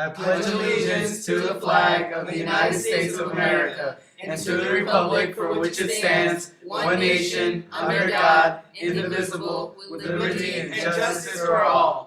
I pledge allegiance to the flag of the United States of America and to the republic for which it stands, one nation, under God, indivisible, with liberty and justice for all.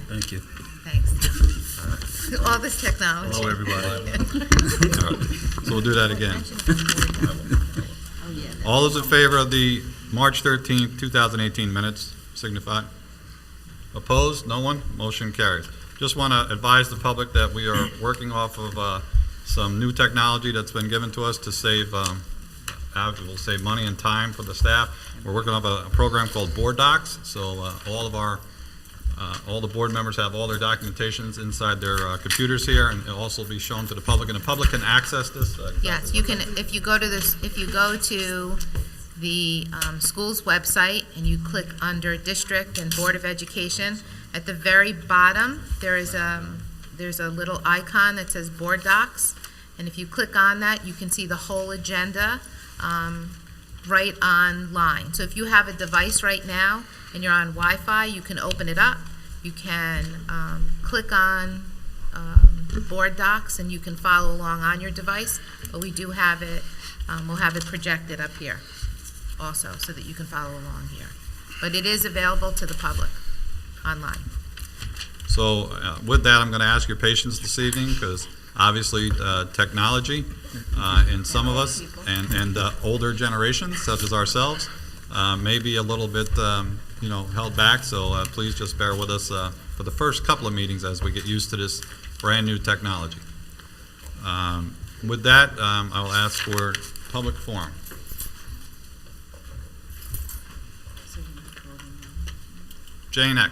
Thank you. Thanks. All this technology. Hello, everybody. All right. So we'll do that again. All those in favor of the March 13th, 2018 minutes, signify. Opposed? No one? Motion carries. Just want to advise the public that we are working off of some new technology that's been given to us to save, we'll save money and time for the staff. We're working off a program called Board Docs, so all the board members have all their documentations inside their computers here, and it'll also be shown to the public. And the public can access this. Yes, you can. If you go to this, if you go to the school's website and you click under District and Board of Education, at the very bottom there's a little icon that says Board Docs, and if you click on that, you can see the whole agenda right online. So if you have a device right now and you're on Wi-Fi, you can open it up. You can click on Board Docs and you can follow along on your device, but we do have it, we'll have it projected up here also so that you can follow along here. But it is available to the public online. So with that, I'm going to ask your patience this evening, because obviously technology in some of us and older generations, such as ourselves, may be a little bit held back, so please just bear with us for the first couple of meetings as we get used to this brand new technology. With that, I will ask for public forum. Jane Eck.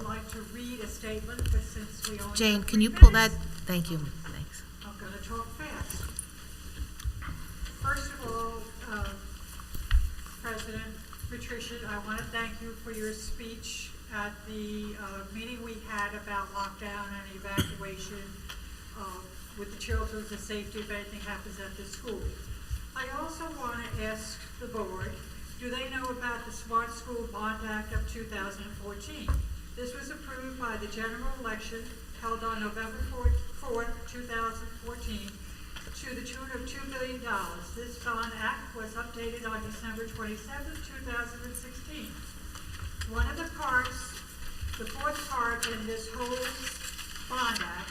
Like to read a statement, but since we only Jane, have can 3 you pull that? minutes, Thank you. Thanks. I'm going to talk fast. First of all, President Patricia, I want to thank you for your speech at the meeting we had about lockdown and evacuation with the children's safety if anything happens at the school. I also want to ask the board, do they know about the Smart School Bond Act of 2014? This was approved by the general election held on November 4th, 2014, to the tune of $2 billion. This bond act was updated on December 27th, 2016. One of the parts, the fourth part in this whole bond act,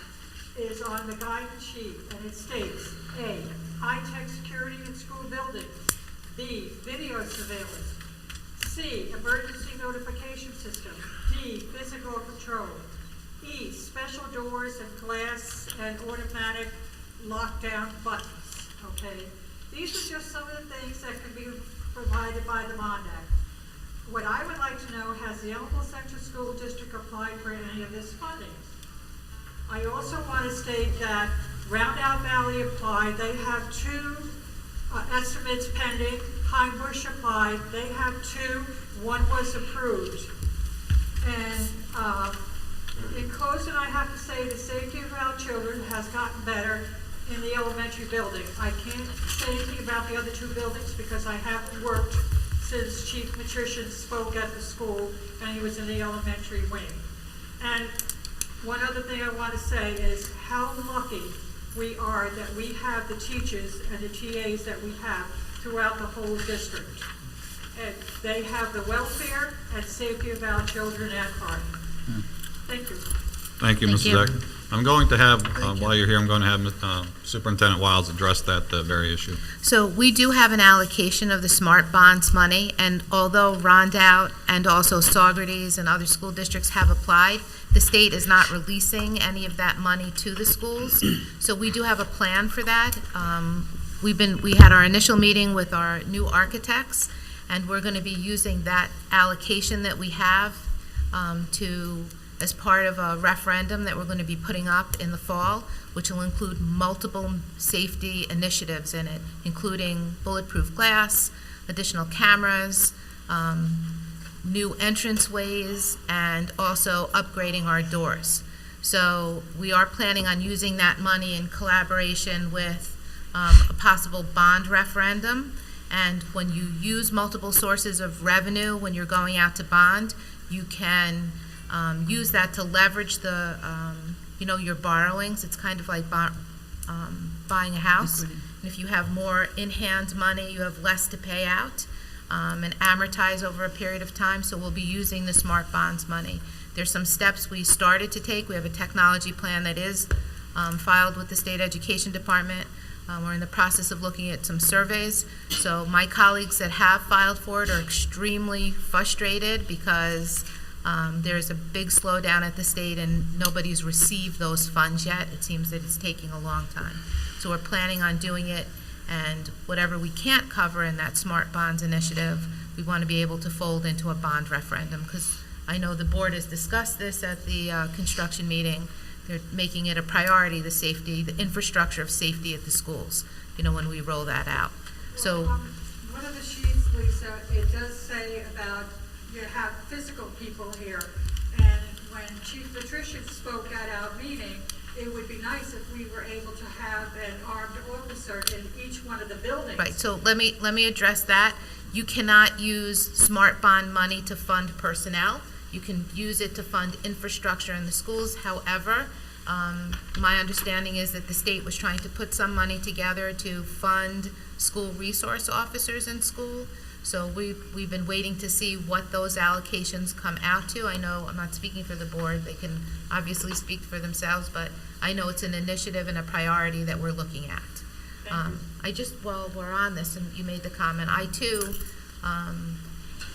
is on the guidance sheet, and it states, A, high-tech security in school buildings, B, video surveillance, C, emergency notification system, D, physical control, E, special doors and glass and automatic lockdown buttons, okay? These are just some of the things that can be provided by the Bond Act. What I would like to know, has the Elmville Central School District applied for any of this funding? I also want to state that Roundout Valley applied. They have 2 estimates pending. Pine Bush applied. They have 2. One was approved. And in closing, I have to say the safety of our children has gotten better in the elementary building. I can't say anything about the other 2 buildings because I haven't worked since Chief Matrician spoke at the school and he was in the elementary wing. And one other thing I want to say is how lucky we are that we have the teachers and the TAs that we have throughout the whole district. and they have the welfare and safety of our children at heart. Thank you. Thank you, Thank Mrs. you. Eck. I'm going to have, while you're here, I'm going to have Superintendent Wiles address that very issue. So we do have an allocation of the smart bonds money, and although Rondout and also Saugerties and other school districts have applied, the state is not releasing any of that money to the schools. So we do have a plan for that. We had our initial meeting with our new architects, and we're going to be using that allocation that we have as part of a referendum that we're going to be putting up in the fall, which will include multiple safety initiatives in it, including bulletproof glass, additional cameras, new entranceways, and also upgrading our doors. So we are planning on using that money in collaboration with a possible bond referendum. And when you use multiple sources of revenue, when you're going out to bond, you can use that to leverage the, your borrowings. It's kind of like buying a house. And if you have more in-hand money, you have less to pay out and amortize over a period of time. So we'll be using the smart bonds money. There's some steps we started to take. We have a technology plan that is filed with the State Education Department. We're in the process of looking at some surveys. So my colleagues that have filed for it are extremely frustrated because there's a big slowdown at the state and nobody's received those funds yet. It seems that it's taking a long time. So we're planning on doing it, and whatever we can't cover in that Smart Bonds initiative, we want to be able to fold into a bond referendum, because I know the board has discussed this at the construction meeting. They're making it a priority, the safety, the infrastructure of safety at the schools, when we roll that out. So One of the sheets, Lisa, it does say about you have physical people here, and when Chief Patricia spoke at our meeting, it would be nice if we were able to have an armed officer in each one of the buildings. right, so let me address that. You cannot use smart bond money to fund personnel. You can use it to fund infrastructure in the schools. However, my understanding is that the state was trying to put some money together to fund school resource officers in school. So we've been waiting to see what those allocations come out to. I know, I'm not speaking for the board, they can obviously speak for themselves, but I know it's an initiative and a priority that we're looking at. While we're on this, and you made the comment, I too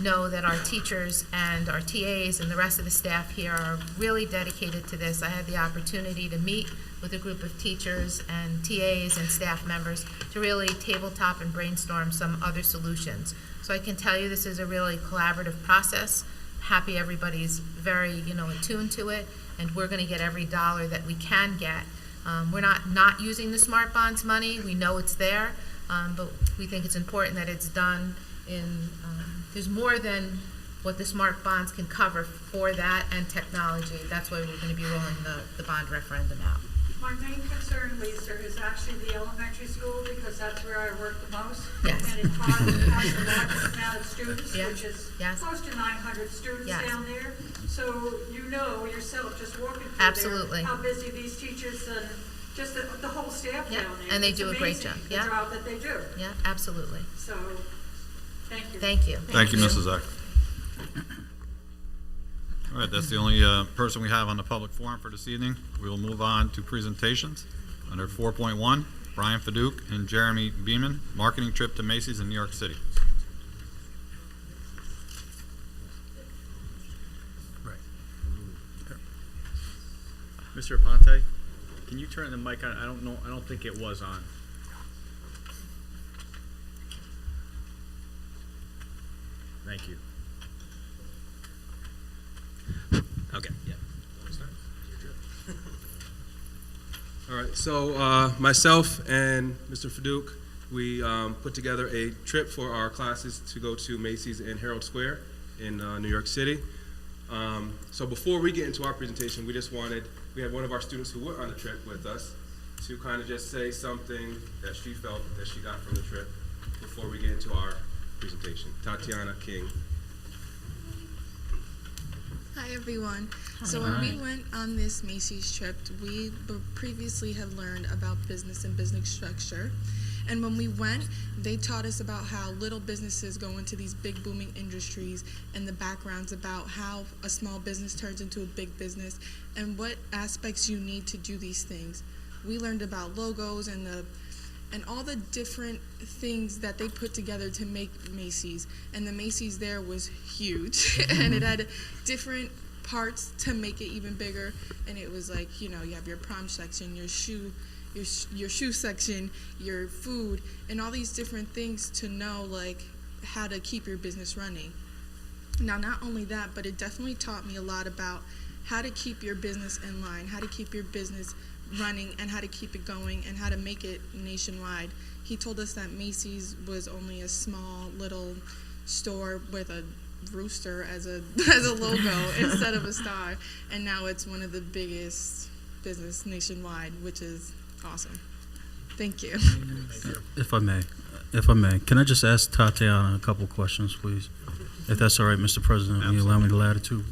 know that our teachers and our TAs and the rest of the staff here are really dedicated to this. I had the opportunity to meet with a group of teachers and TAs and staff members to really tabletop and brainstorm some other solutions. So I can tell you this is a really collaborative process. Happy everybody's very, attuned to it, and we're going to get every dollar that we can get. We're not using the smart bonds money. We know it's there, but we think it's important that it's done in, there's more than what the smart bonds can cover for that and technology. That's why we're going to be rolling the bond referendum out. My main concern, Lisa, is actually the elementary school, because that's where I work the most. Yes. And it has the largest amount of students, Yeah. which is Yes. close to 900 students Yes. down there. So you know yourself, just walking through Absolutely. there, how busy these teachers and just the whole staff Yeah, down there. and they It's do a great amazing, job. the Yeah. job that they do. Yeah, absolutely. So, thank you. Thank you. Thank you, Mrs. Eck. All right, that's the only person we have on the public forum for this evening. We will move on to presentations. Under 4.1, Brian Fadouk and Jeremy Beeman, marketing trip to Macy's in New York City. Mr. Aponte, can you turn the mic on? I don't think it was on. Thank you. Okay, yeah. All right, so myself and Mr. Fadouk, we put together a trip for our classes to go to Macy's in Herald Square in New York City. So before we get into our presentation, we had one of our students who went on the trip with us to kind of just say something that she felt that she got from the trip before we get into our presentation. Tatiana King. Hi everyone. So when we went on this Macy's trip, we previously had learned about business and business structure. And when we went, they taught us about how little businesses go into these big booming industries and the backgrounds about how a small business turns into a big business and what aspects you need to do these things. We learned about logos and all the different things that they put together to make Macy's. And the Macy's there was huge and it had different parts to make it even bigger. And it was like, you have your prom section, your shoe section, your food, and all these different things to know like how to keep your business running. Now, not only that, but it definitely taught me a lot about how to keep your business in line, how to keep your business running, and how to keep it going, and how to make it nationwide. He told us that Macy's was only a small little store with a rooster as a logo instead of a star, and now it's one of the biggest business nationwide, which is awesome. Thank you. If I may, can I just ask Tatiana a couple questions, please? If that's all right, Mr. President, will you allow me the latitude?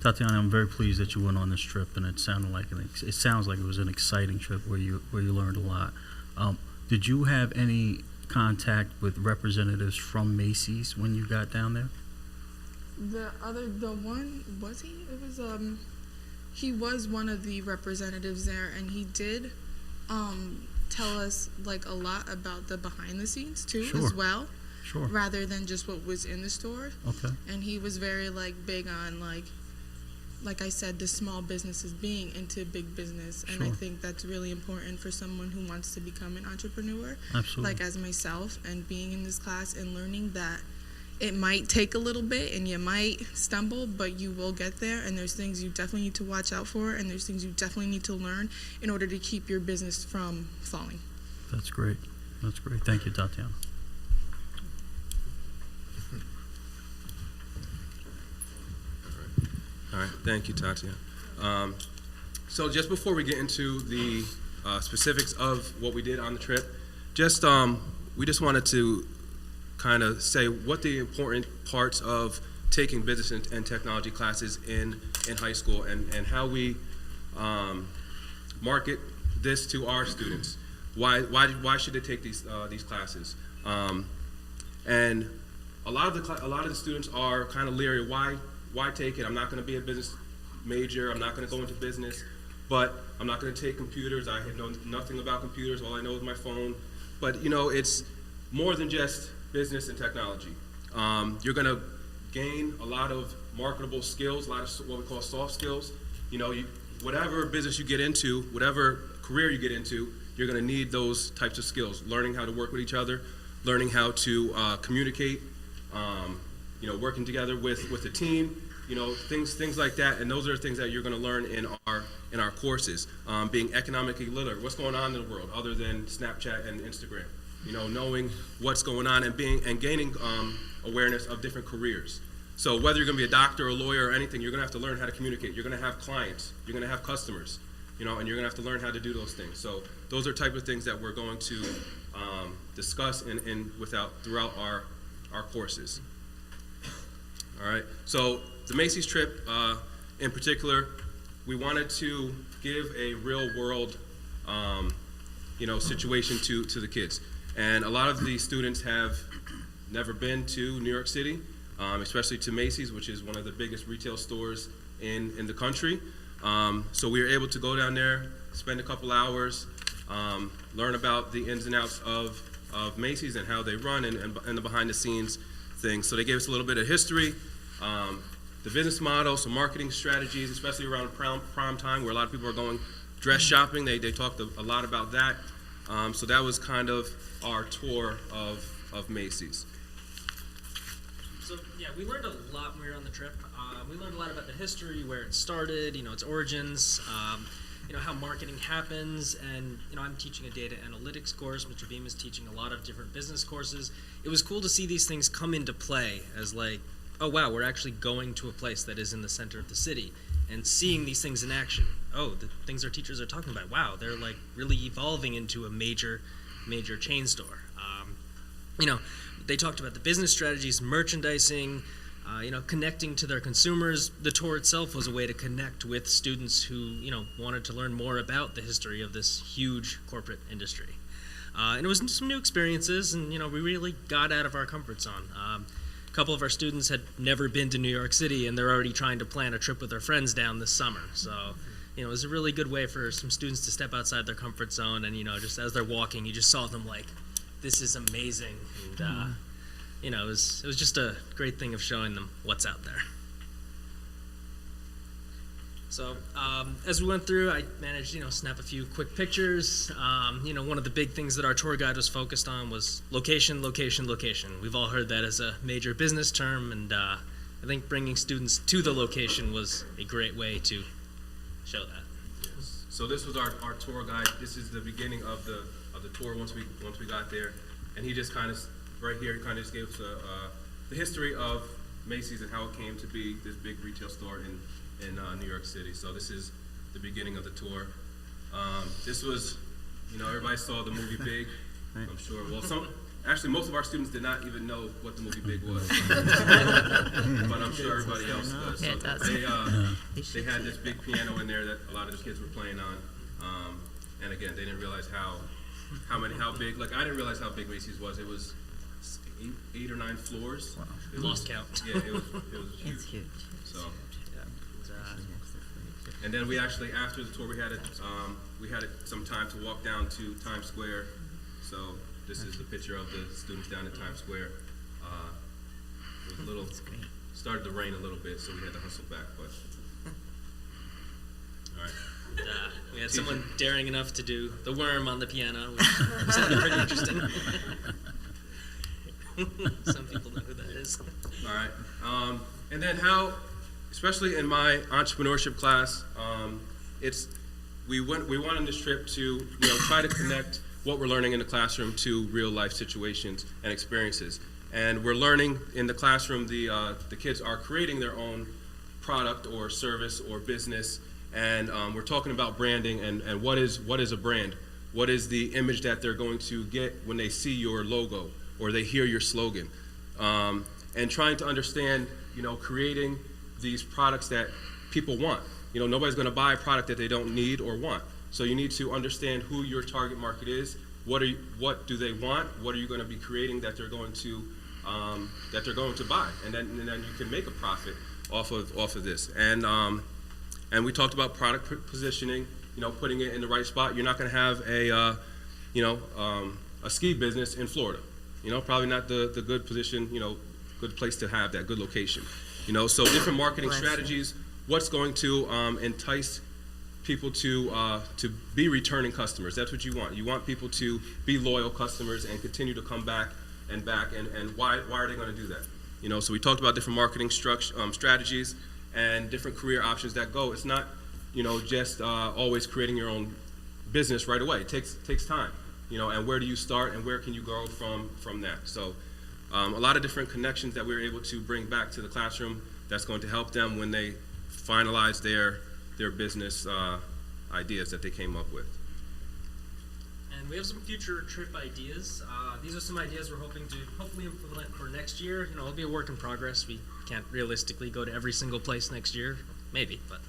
Tatiana, I'm very pleased that you went on this trip, and it sounds like it was an exciting trip where you learned a lot. Did you have any contact with representatives from Macy's when you got down there? He was one of the representatives there, and he did tell us like a lot about the behind the scenes too, as well. Sure. Rather than just what was in the store. Okay. And he was very big on like I said, the small businesses being into big business. And I think that's really important for someone who wants to become an entrepreneur. Absolutely. Like as myself, and being in this class and learning that it might take a little bit and you might stumble, but you will get there. And there's things you definitely need to watch out for, and there's things you definitely need to learn in order to keep your business from falling. That's great. That's great. Thank you, Tatiana. All right, thank you, Tatiana. So just before we get into the specifics of what we did on the trip, we just wanted to kind of say what the important parts of taking business and technology classes in high school and how we market this to our students. Why should they take these classes? And a lot of the students are kind of leery. Why take it? I'm not going to be a business major. I'm not going to go into business, but I'm not going to take computers. I know nothing about computers. All I know is my phone. But it's more than just business and technology. You're going to gain a lot of marketable skills, a lot of what we call soft skills. Whatever business you get into, whatever career you get into, you're going to need those types of skills. Learning how to work with each other, learning how to communicate, working together with a team, things like that. And those are things that you're going to learn in our courses. Being economically literate, what's going on in the world other than Snapchat and Instagram. Knowing what's going on and gaining awareness of different careers. So whether you're going to be a doctor, or a lawyer, or anything, you're going to have to learn how to communicate. You're going to have clients. You're going to have customers. And you're going to have to learn how to do those things. So those are type of things that we're going to discuss throughout our courses. All right. So the Macy's trip, in particular, we wanted to give a real world, situation to the kids. And a lot of the students have never been to New York City, especially to Macy's, which is one of the biggest retail stores in the country. So we were able to go down there, spend a couple hours, learn about the ins and outs of Macy's and how they run and the behind the scenes things. So they gave us a little bit of history, the business model, some marketing strategies, especially around prime time where a lot of people are going dress shopping. They talked a lot about that. So that was kind of our tour of Macy's. So yeah, we learned a lot when we were on the trip. We learned a lot about the history, where it started, its origins, how marketing happens, and I'm teaching a data analytics course. Mr. Beam is teaching a lot of different business courses. It was cool to see these things come into play as oh wow, we're actually going to a place that is in the center of the city and seeing these things in action. Oh, the things our teachers are talking about, wow, they're really evolving into a major chain store. They talked about the business strategies, merchandising, connecting to their consumers. The tour itself was a way to connect with students who, wanted to learn more about the history of this huge corporate industry. And it was some new experiences, and we really got out of our comfort zone. A couple of our students had never been to New York City, and they're already trying to plan a trip with their friends down this summer. So, it was a really good way for some students to step outside their comfort zone, and just as they're walking, you just saw them like, this is amazing, and it was just a great thing of showing them what's out there. So as we went through, I managed, snap a few quick pictures. One of the big things that our tour guide was focused on was location, location, location. We've all heard that as a major business term, and I think bringing students to the location was a great way to show that. Yes. So this was our tour guide. This is the beginning of the tour once we got there, and he just kind of right here he kind of just gave us the history of Macy's and how it came to be this big retail store in New York City. So this is the beginning of the tour. This was, everybody saw the movie Big, I'm sure. Well, actually most of our students did not even know what the movie Big was. But I'm sure everybody else does. So they had this big piano in there that a lot of the kids were playing on. And again, they didn't realize how big, like I didn't realize how big Macy's was. It was 8 or 9 floors. Wow. Lost count. Yeah, it was huge. It's huge. So. And then we actually, after the tour, we had some time to walk down to Times Square. So this is the picture of the students down in Times Square. It was started to rain a little bit, so we had to hustle back. But all right. We had someone daring enough to do the worm on the piano, which sounded pretty interesting. Some people know who that is. All right. And then how, especially in my entrepreneurship class, we went on this trip to try to connect what we're learning in the classroom to real life situations and experiences. And we're learning in the classroom, the kids are creating their own product or service or business, and we're talking about branding and what is a brand? What is the image that they're going to get when they see your logo or they hear your slogan? And trying to understand, creating these products that people want. Nobody's going to buy a product that they don't need or want. So you need to understand who your target market is. What do they want? What are you going to be creating that they're going to buy? And then you can make a profit off of this. And we talked about product positioning. Putting it in the right spot. You're not going to have a ski business in Florida. Probably not the good position. Good place to have that, good location. So different marketing strategies. What's going to entice people to be returning customers? That's what you want. You want people to be loyal customers and continue to come back. And why are they going to do that? So we talked about different marketing strategies and different career options that go. It's not, just always creating your own business right away. It takes time. And where do you start and where can you grow from that? So a lot of different connections that we were able to bring back to the classroom that's going to help them when they finalize their business ideas that they came up with. And we have some future trip ideas. These are some ideas we're hoping to hopefully implement for next year. It'll be a work in progress. We can't realistically go to every single place next year. Maybe, but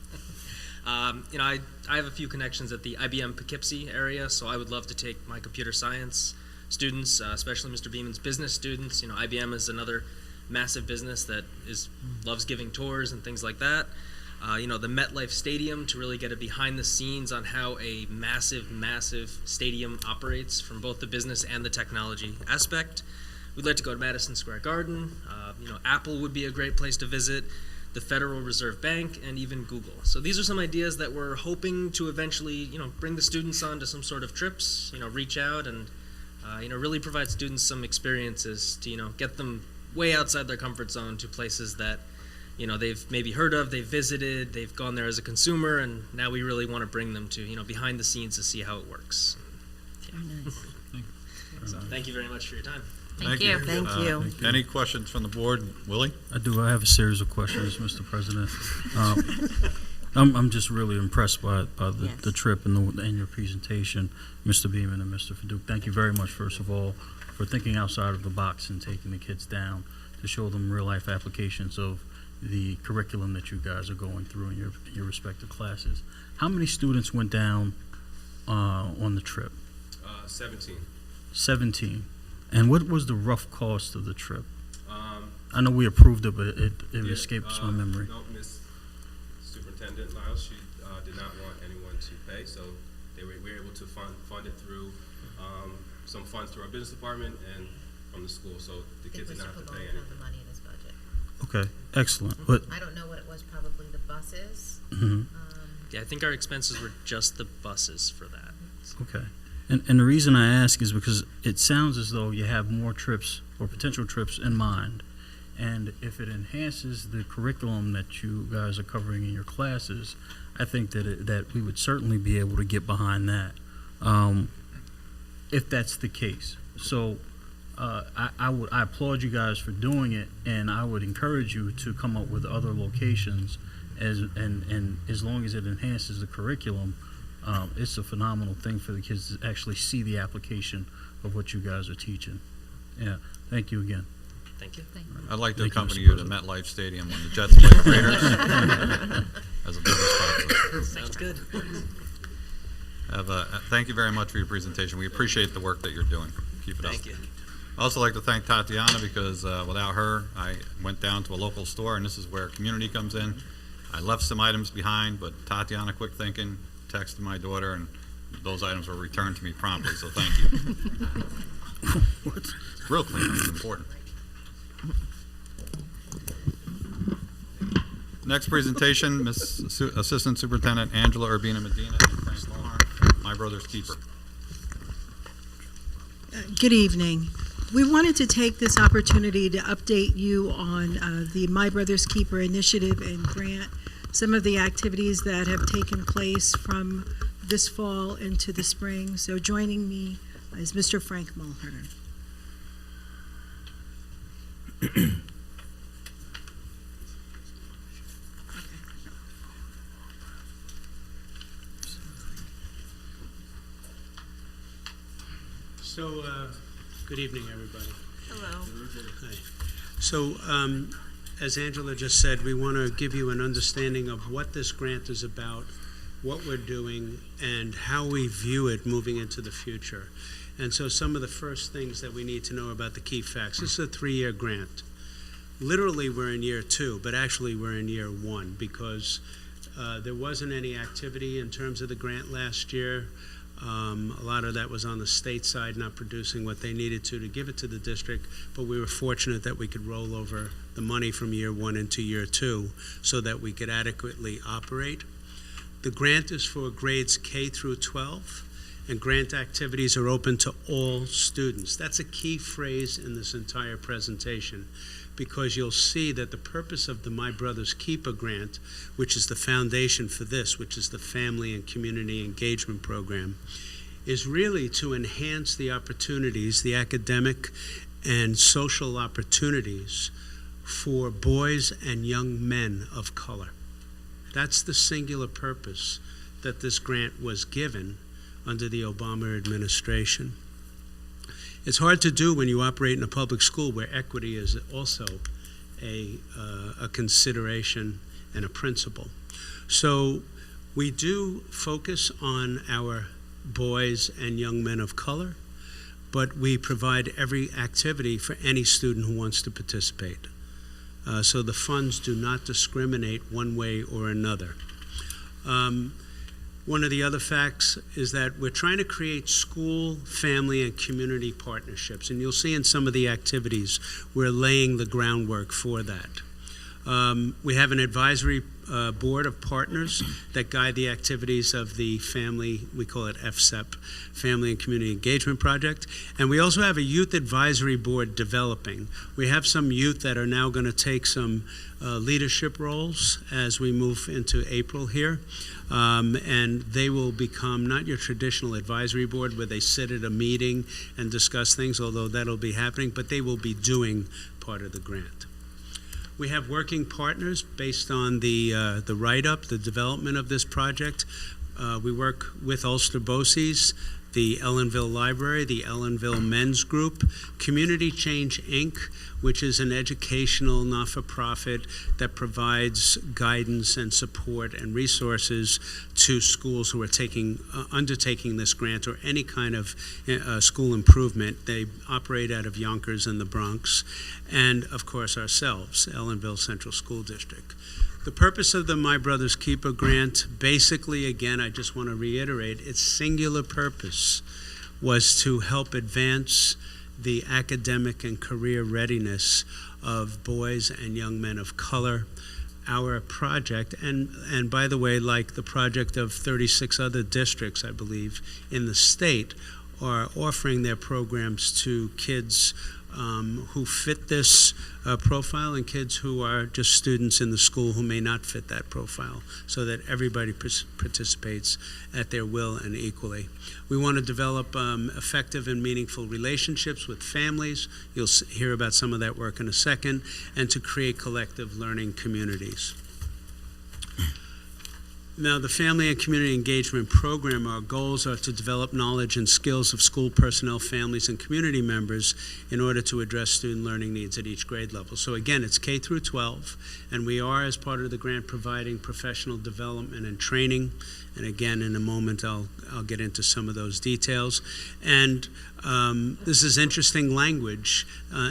I have a few connections at the IBM Poughkeepsie area, so I would love to take my computer science students, especially Mr. Beeman's business students. IBM is another massive business that loves giving tours and things like that. The MetLife Stadium, to really get a behind the scenes on how a massive stadium operates from both the business and the technology aspect. We'd like to go to Madison Square Garden. Apple would be a great place to visit, the Federal Reserve Bank, and even Google. So these are some ideas that we're hoping to eventually, bring the students on to some sort of trips, reach out and, really provide students some experiences to, get them way outside their comfort zone to places that, they've maybe heard of, they've visited, they've gone there as a consumer, and now we really want to bring them to, behind the scenes to see how it works. Very nice. So thank you very much for your time. Thank you. Thank you. Any questions from the board? Willie? I do. I have a series of questions, Mr. President. I'm just really impressed by the trip and your presentation, Mr. Beeman and Mr. Fadouk. Thank you very much, first of all, for thinking outside of the box and taking the kids down to show them real-life applications of the curriculum that you guys are going through in your respective classes. How many students went down on the trip? 17. 17. And what was the rough cost of the trip? I know we Yeah, approved it, but it escapes my memory. No, Miss Superintendent Lyles, she did not want anyone to pay, so we were able to fund it through some funds through our business department and from the school, so the kids did not have to pay anything. the money in his budget. Okay, excellent. But I don't know what it was, probably the buses. mhm. Yeah, I think our expenses were just the buses for that. Okay. And the reason I ask is because it sounds as though you have more trips or potential trips in mind. And if it enhances the curriculum that you guys are covering in your classes, I think that we would certainly be able to get behind that, if that's the case. So I applaud you guys for doing it, and I would encourage you to come up with other locations, and as long as it enhances the curriculum, it's a phenomenal thing for the kids to actually see the application of what you guys are teaching. Yeah, thank you again. Thank you. I'd like to Thank you, accompany Mr. you to MetLife Stadium when the Jets play the Raiders as a business sponsor. Sounds good. Thank you very much for your presentation. We appreciate the work that you're doing. Keep it up. Thank you. I'd also like to thank Tatiana because without her, I went down to a local store, and this is where community comes in. I left some items behind, but Tatiana, quick thinking, texted my daughter, and those items were returned to me promptly, so thank you. Real clean, it's important. Next presentation, Assistant Superintendent Angela Urbina Medina and Frank Lohar, My Brother's Keeper. Good evening. We wanted to take this opportunity to update you on the My Brother's Keeper initiative and grant, some of the activities that have taken place from this fall into the spring. So joining me is Mr. Frank Mulhern. So, good evening, everybody. Hello. Hi. So, as Angela just said, we want to give you an understanding of what this grant is about, what we're doing, and how we view it moving into the future. And so some of the first things that we need to know about the key facts. This is a 3-year grant. Literally, we're in year 2, but actually we're in year 1 because there wasn't any activity in terms of the grant last year. A lot of that was on the state side, not producing what they needed to give it to the district, but we were fortunate that we could roll over the money from year 1 into year 2 so that we could adequately operate. The grant is for grades K through 12, and grant activities are open to all students. That's a key phrase in this entire presentation, because you'll see that the purpose of the My Brother's Keeper grant, which is the foundation for this, which is the Family and Community Engagement Program, is really to enhance the opportunities, the academic and social opportunities for boys and young men of color. That's the singular purpose that this grant was given under the Obama administration. It's hard to do when you operate in a public school where equity is also a consideration and a principle. So we do focus on our boys and young men of color, but we provide every activity for any student who wants to participate. So the funds do not discriminate one way or another. One of the other facts is that we're trying to create school, family, and community partnerships. And you'll see in some of the activities, we're laying the groundwork for that. We have an advisory board of partners that guide the activities of the family, we call it FSEP, Family and Community Engagement Project. And we also have a youth advisory board developing. We have some youth that are now going to take some leadership roles as we move into April here. And they will become not your traditional advisory board where they sit at a meeting and discuss things, although that'll be happening, but they will be doing part of the grant. We have working partners based on the write-up, the development of this project. We work with Ulster BOCES the Ellenville Library, the Ellenville Men's Group, Community Change, Inc., which is an educational not-for-profit that provides guidance and support and resources to schools who are undertaking this grant or any kind of school improvement. They operate out of Yonkers and the Bronx, and of course ourselves, Ellenville Central School District. The purpose of the My Brother's Keeper grant, basically, again, I just want to reiterate, its singular purpose was to help advance the academic and career readiness of boys and young men of color. Our project, and by the way, like the project of 36 other districts, I believe, in the state, are offering their programs to kids who fit this profile and kids who are just students in the school who may not fit that profile, so that everybody participates at their will and equally. We want to develop effective and meaningful relationships with families. You'll hear about some of that work in a second, and to create collective learning communities. Now, the Family and Community Engagement Program, our goals are to develop knowledge and skills of school personnel, families, and community members in order to address student learning needs at each grade level. So again, it's K through 12, and we are, as part of the grant, providing professional development and training. And again, in a moment, I'll get into some of those details. And this is interesting language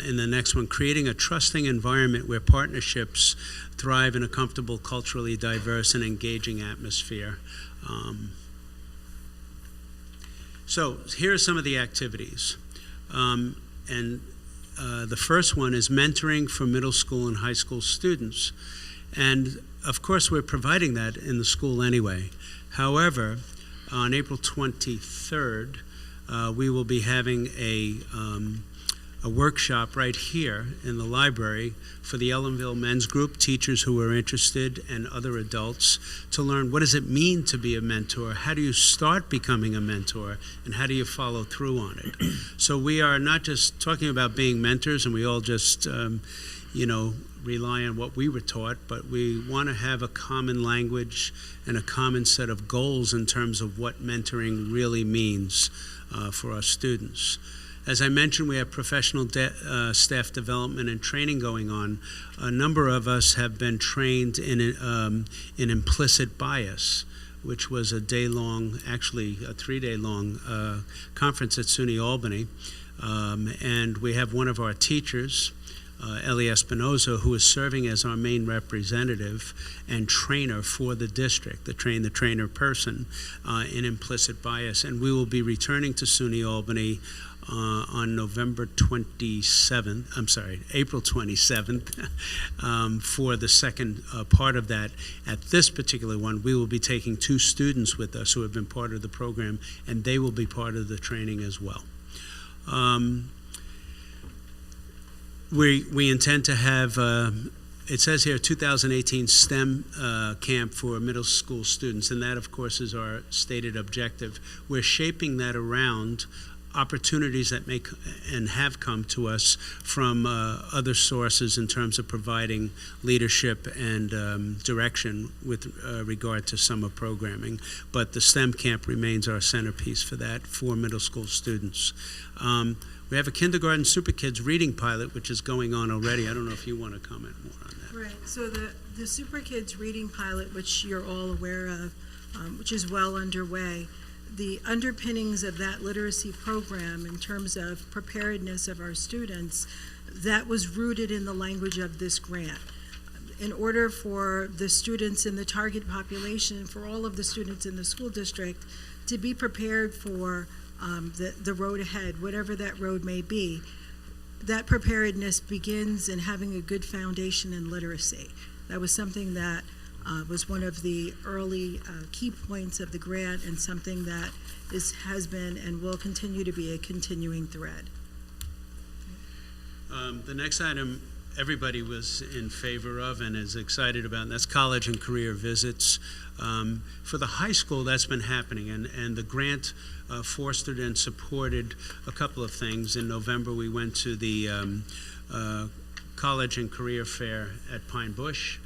in the next one, creating a trusting environment where partnerships thrive in a comfortable, culturally diverse, and engaging atmosphere. So here are some of the activities. The first one is mentoring for middle school and high school students. And of course, we're providing that in the school anyway. However, on April 23rd, we will be having a workshop right here in the library for the Ellenville Men's Group, teachers who are interested, and other adults, to learn what does it mean to be a mentor, how do you start becoming a mentor, and how do you follow through on it. So we are not just talking about being mentors and we all just, rely on what we were taught, but we want to have a common language and a common set of goals in terms of what mentoring really means for our students. As I mentioned, we have professional staff development and training going on. A number of us have been trained in implicit bias, which was a day-long, actually a 3-day-long conference at SUNY Albany. And we have one of our teachers, Ellie Espinoza, who is serving as our main representative and trainer for the district, the trainer person in implicit bias. And we will be returning to SUNY Albany on April 27th for the second part of that. At this particular one, we will be taking 2 students with us who have been part of the program, and they will be part of the training as well. We intend to have, it says here, 2018 STEM camp for middle school students, and that, of course, is our stated objective. We're shaping that around opportunities that may and have come to us from other sources in terms of providing leadership and direction with regard to summer programming. But the STEM camp remains our centerpiece for that for middle school students. We have a kindergarten Super Kids reading pilot, which is going on already. I don't know if you want to comment more on that. Right, so the Super Kids reading pilot, which you're all aware of, which is well underway, the underpinnings of that literacy program in terms of preparedness of our students, that was rooted in the language of this grant. In order for the students in the target population, for all of the students in the school district, to be prepared for the road ahead, whatever that road may be, that preparedness begins in having a good foundation in literacy. That was something that was one of the early key points of the grant, and something that has been and will continue to be a continuing thread. The next item everybody was in favor of and is excited about, and that's college and career visits. For the high school, that's been happening, and the grant fostered and supported a couple of things. In November, we went to the college and career fair at Pine Bush.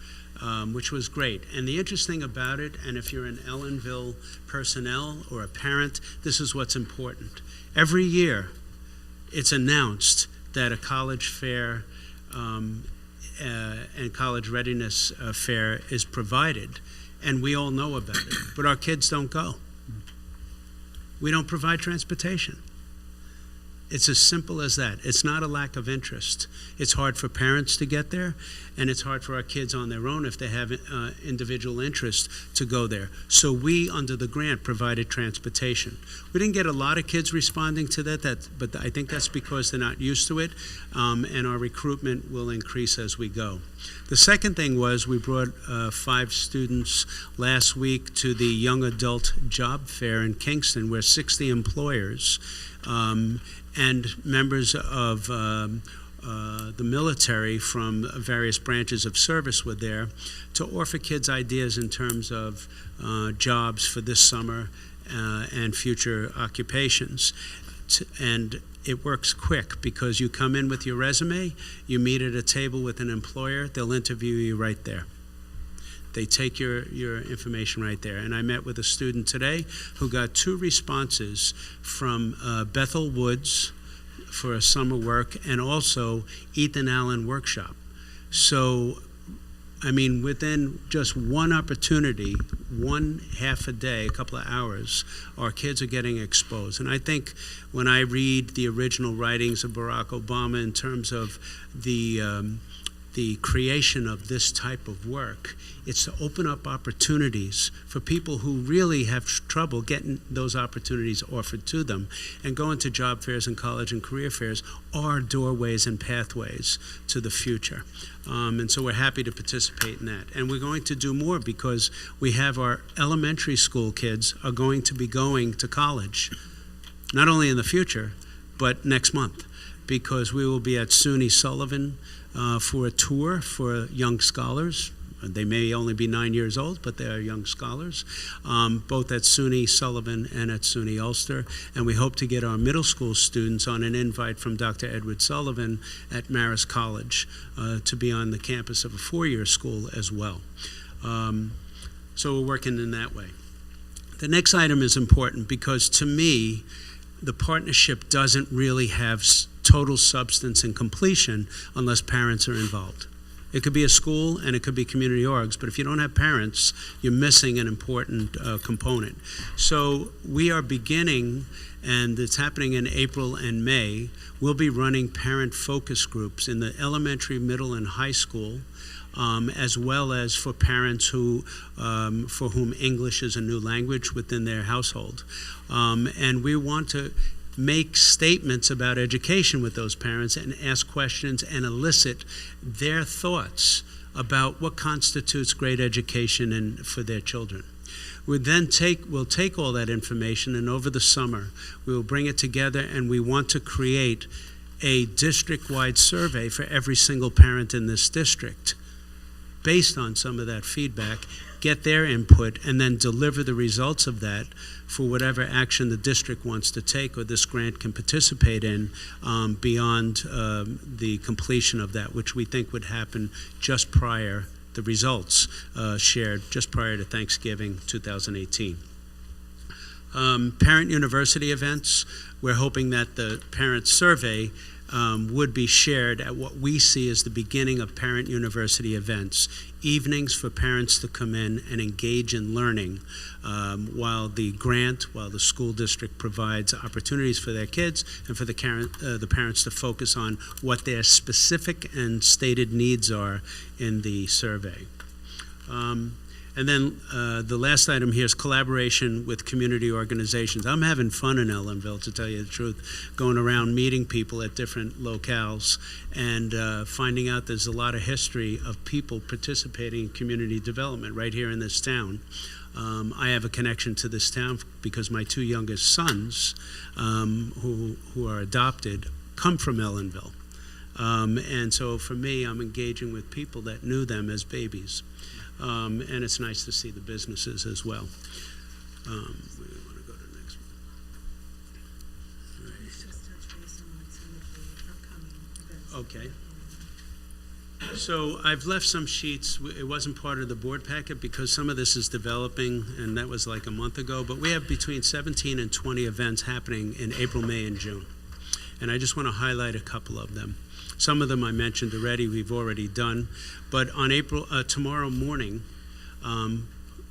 which was great. And the interesting about it, and if you're an Ellenville personnel or a parent, this is what's important. Every year, it's announced that a college fair and college readiness fair is provided, and we all know about it, but our kids don't go. We don't provide transportation. It's as simple as that. It's not a lack of interest. It's hard for parents to get there, and it's hard for our kids on their own if they have individual interest to go there. So we, under the grant, provided transportation. We didn't get a lot of kids responding to that, but I think that's because they're not used to it, and our recruitment will increase as we go. The second thing was we brought 5 students last week to the Young Adult Job Fair in Kingston, where 60 employers and members of the military from various branches of service were there to offer kids ideas in terms of jobs for this summer and future occupations. And it works quick because you come in with your resume, you meet at a table with an employer, they'll interview you right there. They take your information right there. And I met with a student today who got 2 responses from Bethel Woods for a summer work and also Ethan Allen Workshop. So, I mean, within just one opportunity, one half a day, a couple of hours, our kids are getting exposed. And I think when I read the original writings of Barack Obama in terms of the creation of this type of work, it's to open up opportunities for people who really have trouble getting those opportunities offered to them. And going to job fairs and college and career fairs are doorways and pathways to the future. And so we're happy to participate in that. And we're going to do more because we have our elementary school kids are going to be going to college, not only in the future, but next month, because we will be at SUNY Sullivan for a tour for young scholars. They may only be 9 years old, but they are young scholars, both at SUNY Sullivan and at SUNY Ulster. And we hope to get our middle school students on an invite from Dr. Edward Sullivan at Marist College to be on the campus of a 4-year school as well. So we're working in that way. The next item is important because to me, the partnership doesn't really have total substance and completion unless parents are involved. It could be a school and it could be community orgs, but if you don't have parents, you're missing an important component. So we are beginning, and it's happening in April and May, we'll be running parent focus groups in the elementary, middle, and high school, as well as for parents who, for whom English is a new language within their household. And we want to make statements about education with those parents and ask questions and elicit their thoughts about what constitutes great education for their children. We'll take all that information, and over the summer we will bring it together, and we want to create a district-wide survey for every single parent in this district based on some of that feedback, get their input, and then deliver the results of that for whatever action the district wants to take or this grant can participate in beyond the completion of that, which we think would happen just prior, the results shared just prior to Thanksgiving 2018. Parent university events, we're hoping that the parent survey would be shared at what we see as the beginning of parent university events, evenings for parents to come in and engage in learning while the school district provides opportunities for their kids and for the parents to focus on what their specific and stated needs are in the survey. And then the last item here is collaboration with community organizations. I'm having fun in Ellenville, to tell you the truth, going around meeting people at different locales and finding out there's a lot of history of people participating in community development right here in this town. I have a connection to this town because my 2 youngest sons, who are adopted, come from Ellenville. And so for me, I'm engaging with people that knew them as babies. And it's nice to see the businesses as well. We want to go to the next one. Let's just touch base on some of the upcoming events. Okay. So I've left some sheets. It wasn't part of the board packet because some of this is developing, and that was like a month ago. But we have between 17 and 20 events happening in April, May, and June. And I just want to highlight a couple of them. Some of them I mentioned already, we've already done. But on tomorrow morning,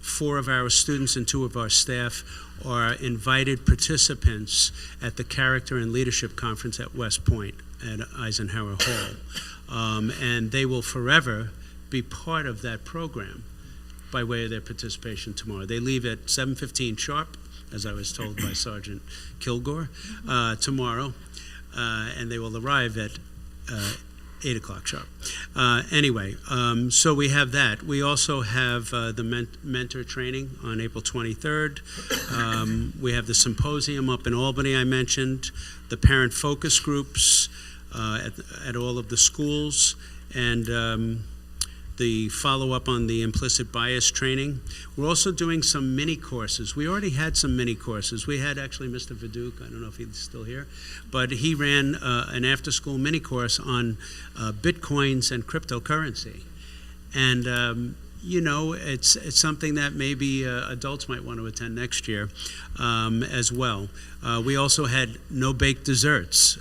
4 of our students and 2 of our staff are invited participants at the Character and Leadership Conference at West Point at Eisenhower Hall. And they will forever be part of that program by way of their participation tomorrow. They leave at 7:15 sharp, as I was told by Sergeant Kilgore, tomorrow, and they will arrive at 8 o'clock sharp. Anyway, so we have that. We also have the mentor training on April 23rd. We have the symposium up in Albany I mentioned, the parent focus groups at all of the schools, and the follow-up on the implicit bias training. We're also doing some mini courses. We already had some mini courses. We had actually Mr. Viduc, I don't know if he's still here, but he ran an after-school mini course on bitcoins and cryptocurrency. And you know, it's something that maybe adults might want to attend next year as well. We also had no-bake desserts.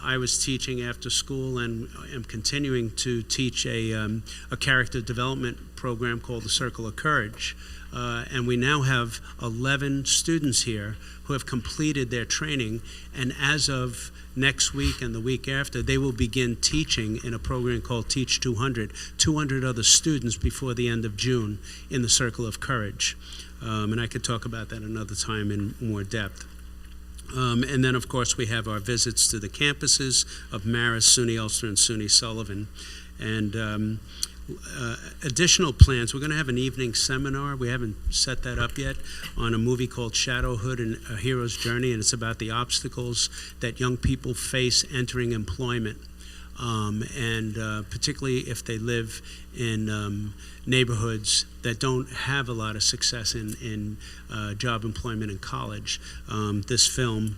I was teaching after school and am continuing to teach a character development program called the Circle of Courage. And we now have 11 students here who have completed their training, and as of next week and the week after, they will begin teaching in a program called Teach 200 other students before the end of June in the Circle of Courage. And I could talk about that another time in more depth. And then, of course, we have our visits to the campuses of Marist, SUNY Ulster, and SUNY Sullivan. And additional plans, we're going to have an evening seminar. We haven't set that up yet, on a movie called Shadowhood and A Hero's Journey, and it's about the obstacles that young people face entering employment. And particularly if they live in neighborhoods that don't have a lot of success in job employment in college. This film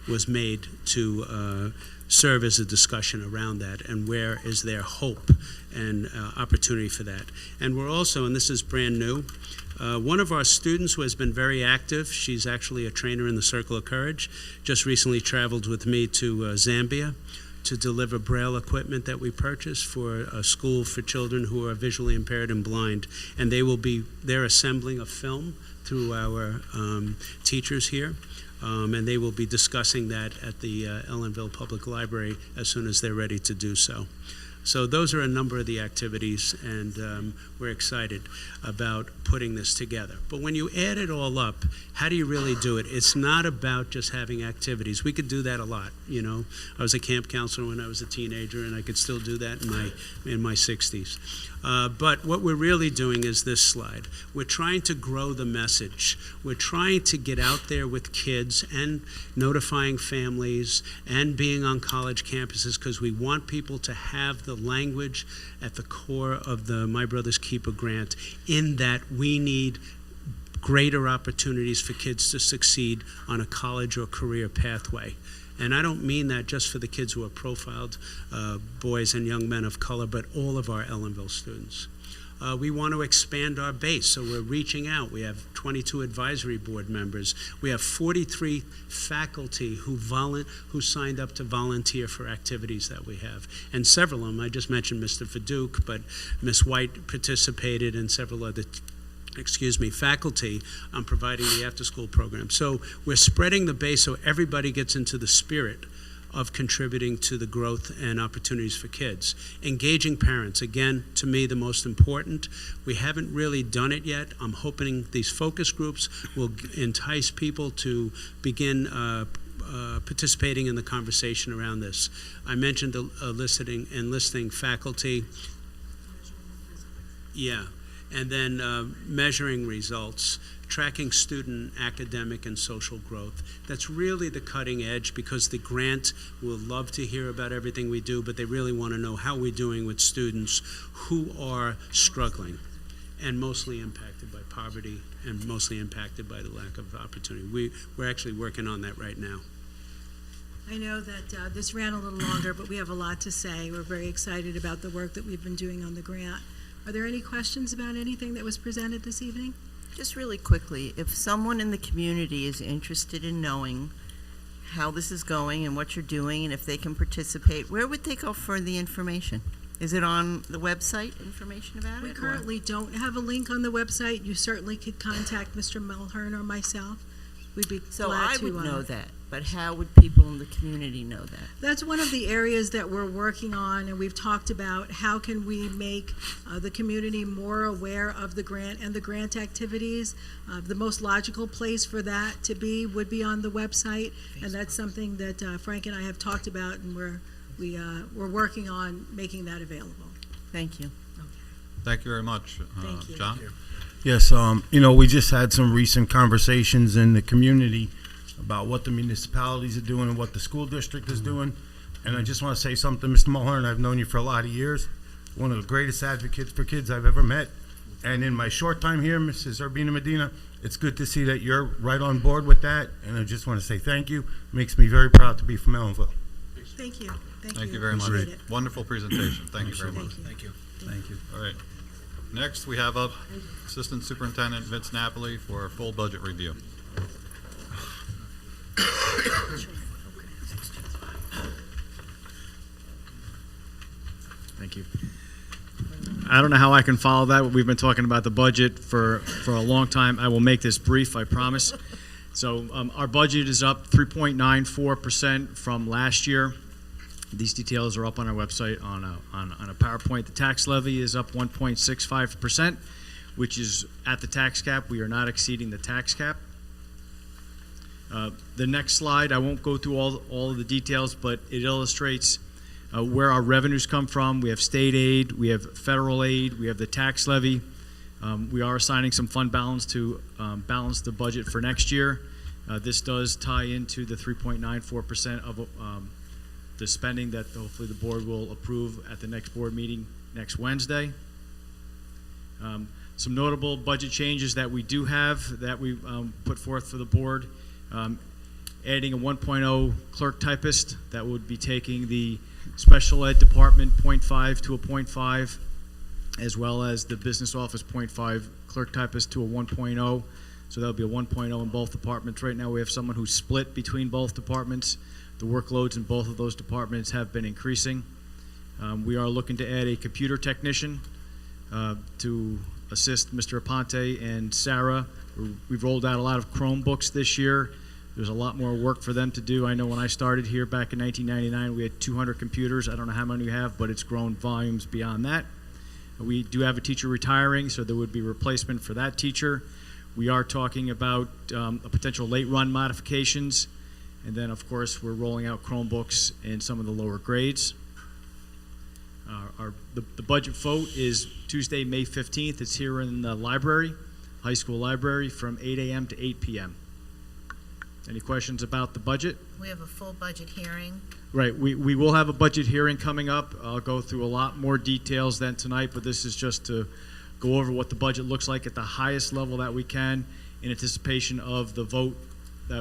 was made to serve as a discussion around that, and where is there hope and opportunity for that. And we're also, and this is brand new, one of our students who has been very active, she's actually a trainer in the Circle of Courage, just recently traveled with me to Zambia to deliver Braille equipment that we purchased for a school for children who are visually impaired and blind. And they're assembling a film through our teachers here. And they will be discussing that at the Ellenville Public Library as soon as they're ready to do so. So those are a number of the activities, and we're excited about putting this together. But when you add it all up, how do you really do it? It's not about just having activities. We could do that a lot, you know. I was a camp counselor when I was a teenager, and I could still do that in my 60s. But what we're really doing is this slide. We're trying to grow the message. We're trying to get out there with kids and notifying families and being on college campuses, because we want people to have the language at the core of the My Brother's Keeper grant, in that we need greater opportunities for kids to succeed on a college or career pathway. And I don't mean that just for the kids who are profiled, boys and young men of color, but all of our Ellenville students. We want to expand our base, so we're reaching out. We have 22 advisory board members. We have 43 faculty who signed up to volunteer for activities that we have. And several of them, I just mentioned Mr. Viduc, but Ms. White participated, and several other faculty on providing the after-school program. So we're spreading the base so everybody gets into the spirit of contributing to the growth and opportunities for kids. Engaging parents, again, to me, the most important. We haven't really done it yet. I'm hoping these focus groups will entice people to begin participating in the conversation around this. I mentioned enlisting faculty. Yeah. And then measuring results, tracking student academic and social growth. That's really the cutting edge, because the grant will love to hear about everything we do, but they really want to know how we're doing with students who are struggling and mostly impacted by poverty and mostly impacted by the lack of opportunity. We're actually working on that right now. I know that this ran a little longer, but we have a lot to say. We're very excited about the work that we've been doing on the grant. Are there any questions about anything that was presented this evening? Just really quickly, if someone in the community is interested in knowing how this is going and what you're doing and if they can participate, where would they go for the information? Is it on the website, information about We it? or- currently don't have a link on the website. You certainly could contact Mr. Mulhern or myself. We'd be So glad I to. would know that, but how would people in the community know that? That's one of the areas that we're working on, and we've talked about how can we make the community more aware of the grant and the grant activities. The most logical place for that to be would be on the website, and that's something that Frank and I have talked about, and we're working on making that available. Thank you. Thank you very much. Thank you. John? Yes, we just had some recent conversations in the community about what the municipalities are doing and what the school district is doing. And I just want to say something, Mr. Mulhern, I've known you for a lot of years. One of the greatest advocates for kids I've ever met. And in my short time here, Mrs. Urbina Medina, it's good to see that you're right on board with that. And I just want to say thank you. Makes me very proud to be from Ellenville. Thank you. Thank you very much. Appreciate it. Wonderful presentation. Thank you very much. Thank you. Thank you. All right. Next, we have up Assistant Superintendent Vince Napoli for a full budget review. Thank you. I don't know how I can follow that. We've been talking about the budget for a long time. I will make this brief, I promise. So our budget is up 3.94% from last year. These details are up on our website on a PowerPoint. The tax levy is up 1.65%, which is at the tax cap. We are not exceeding the tax cap. The next slide, I won't go through all of the details, but it illustrates where our revenues come from. We have state aid, we have federal aid, we have the tax levy. We are assigning some fund balance to balance the budget for next year. This does tie into the 3.94% of the spending that hopefully the board will approve at the next board meeting next Wednesday. Some notable budget changes that we do have that we put forth for the board. Adding a 1.0 clerk typist that would be taking the special ed department 0.5 to a 0.5, as well as the business office 0.5 clerk typist to a 1.0. So that'll be a 1.0 in both departments. Right now we have someone who's split between both departments. The workloads in both of those departments have been increasing. We are looking to add a computer technician to assist Mr. Aponte and Sarah. We've rolled out a lot of Chromebooks this year. There's a lot more work for them to do. I know when I started here back in 1999, we had 200 computers. I don't know how many we have, but it's grown volumes beyond that. We do have a teacher retiring, so there would be replacement for that teacher. We are talking about a potential late run modifications. And then, of course, we're rolling out Chromebooks in some of the lower grades. The budget vote is Tuesday, May 15th. It's here in the library, high school library, from 8 a.m. to 8 p.m. Any questions about the budget? We have a full budget hearing. Right, we will have a budget hearing coming up. I'll go through a lot more details than tonight, but this is just to go over what the budget looks like at the highest level that we can in anticipation of the vote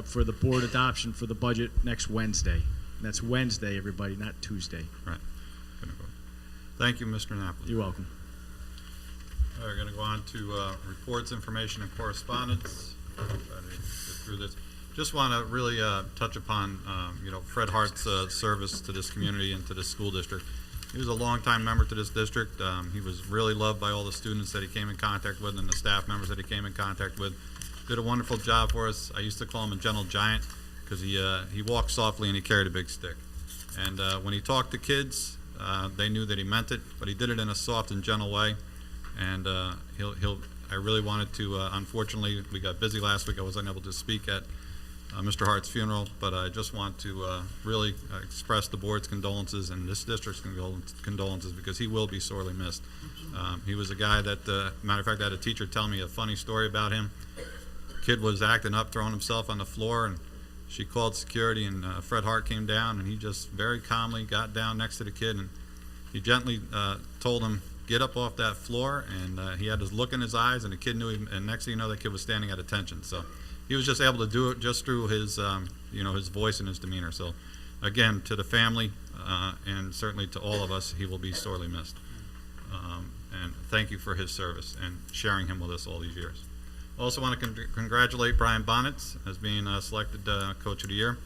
for the board adoption for the budget next Wednesday. And that's Wednesday, everybody, not Tuesday. Right. Thank you, Mr. Napoli. You're welcome. All right, we're going to go on to reports, information, and correspondence. Try to get through this. Just want to really touch upon, Fred Hart's service to this community and to this school district. He was a longtime member to this district. He was really loved by all the students that he came in contact with and the staff members that he came in contact with. Did a wonderful job for us. I used to call him a gentle giant because he walked softly and he carried a big stick. And when he talked to kids, they knew that he meant it, but he did it in a soft and gentle way. And I really wanted to, unfortunately, we got busy last week. I wasn't able to speak at Mr. Hart's funeral, but I just want to really express the board's condolences and this district's condolences because he will be sorely missed. He was a guy that, matter of fact, I had a teacher tell me a funny story about him. Kid was acting up, throwing himself on the floor, and she called security, and Fred Hart came down, and he just very calmly got down next to the kid, and he gently told him, get up off that floor, and he had this look in his eyes, and the kid knew him, and next thing you know, that kid was standing at attention. So he was just able to do it just through his, his voice and his demeanor. So again, to the family and certainly to all of us, he will be sorely missed. And thank you for his service and sharing him with us all these years. Also want to congratulate Brian Bonnets as being selected Coach of the Year.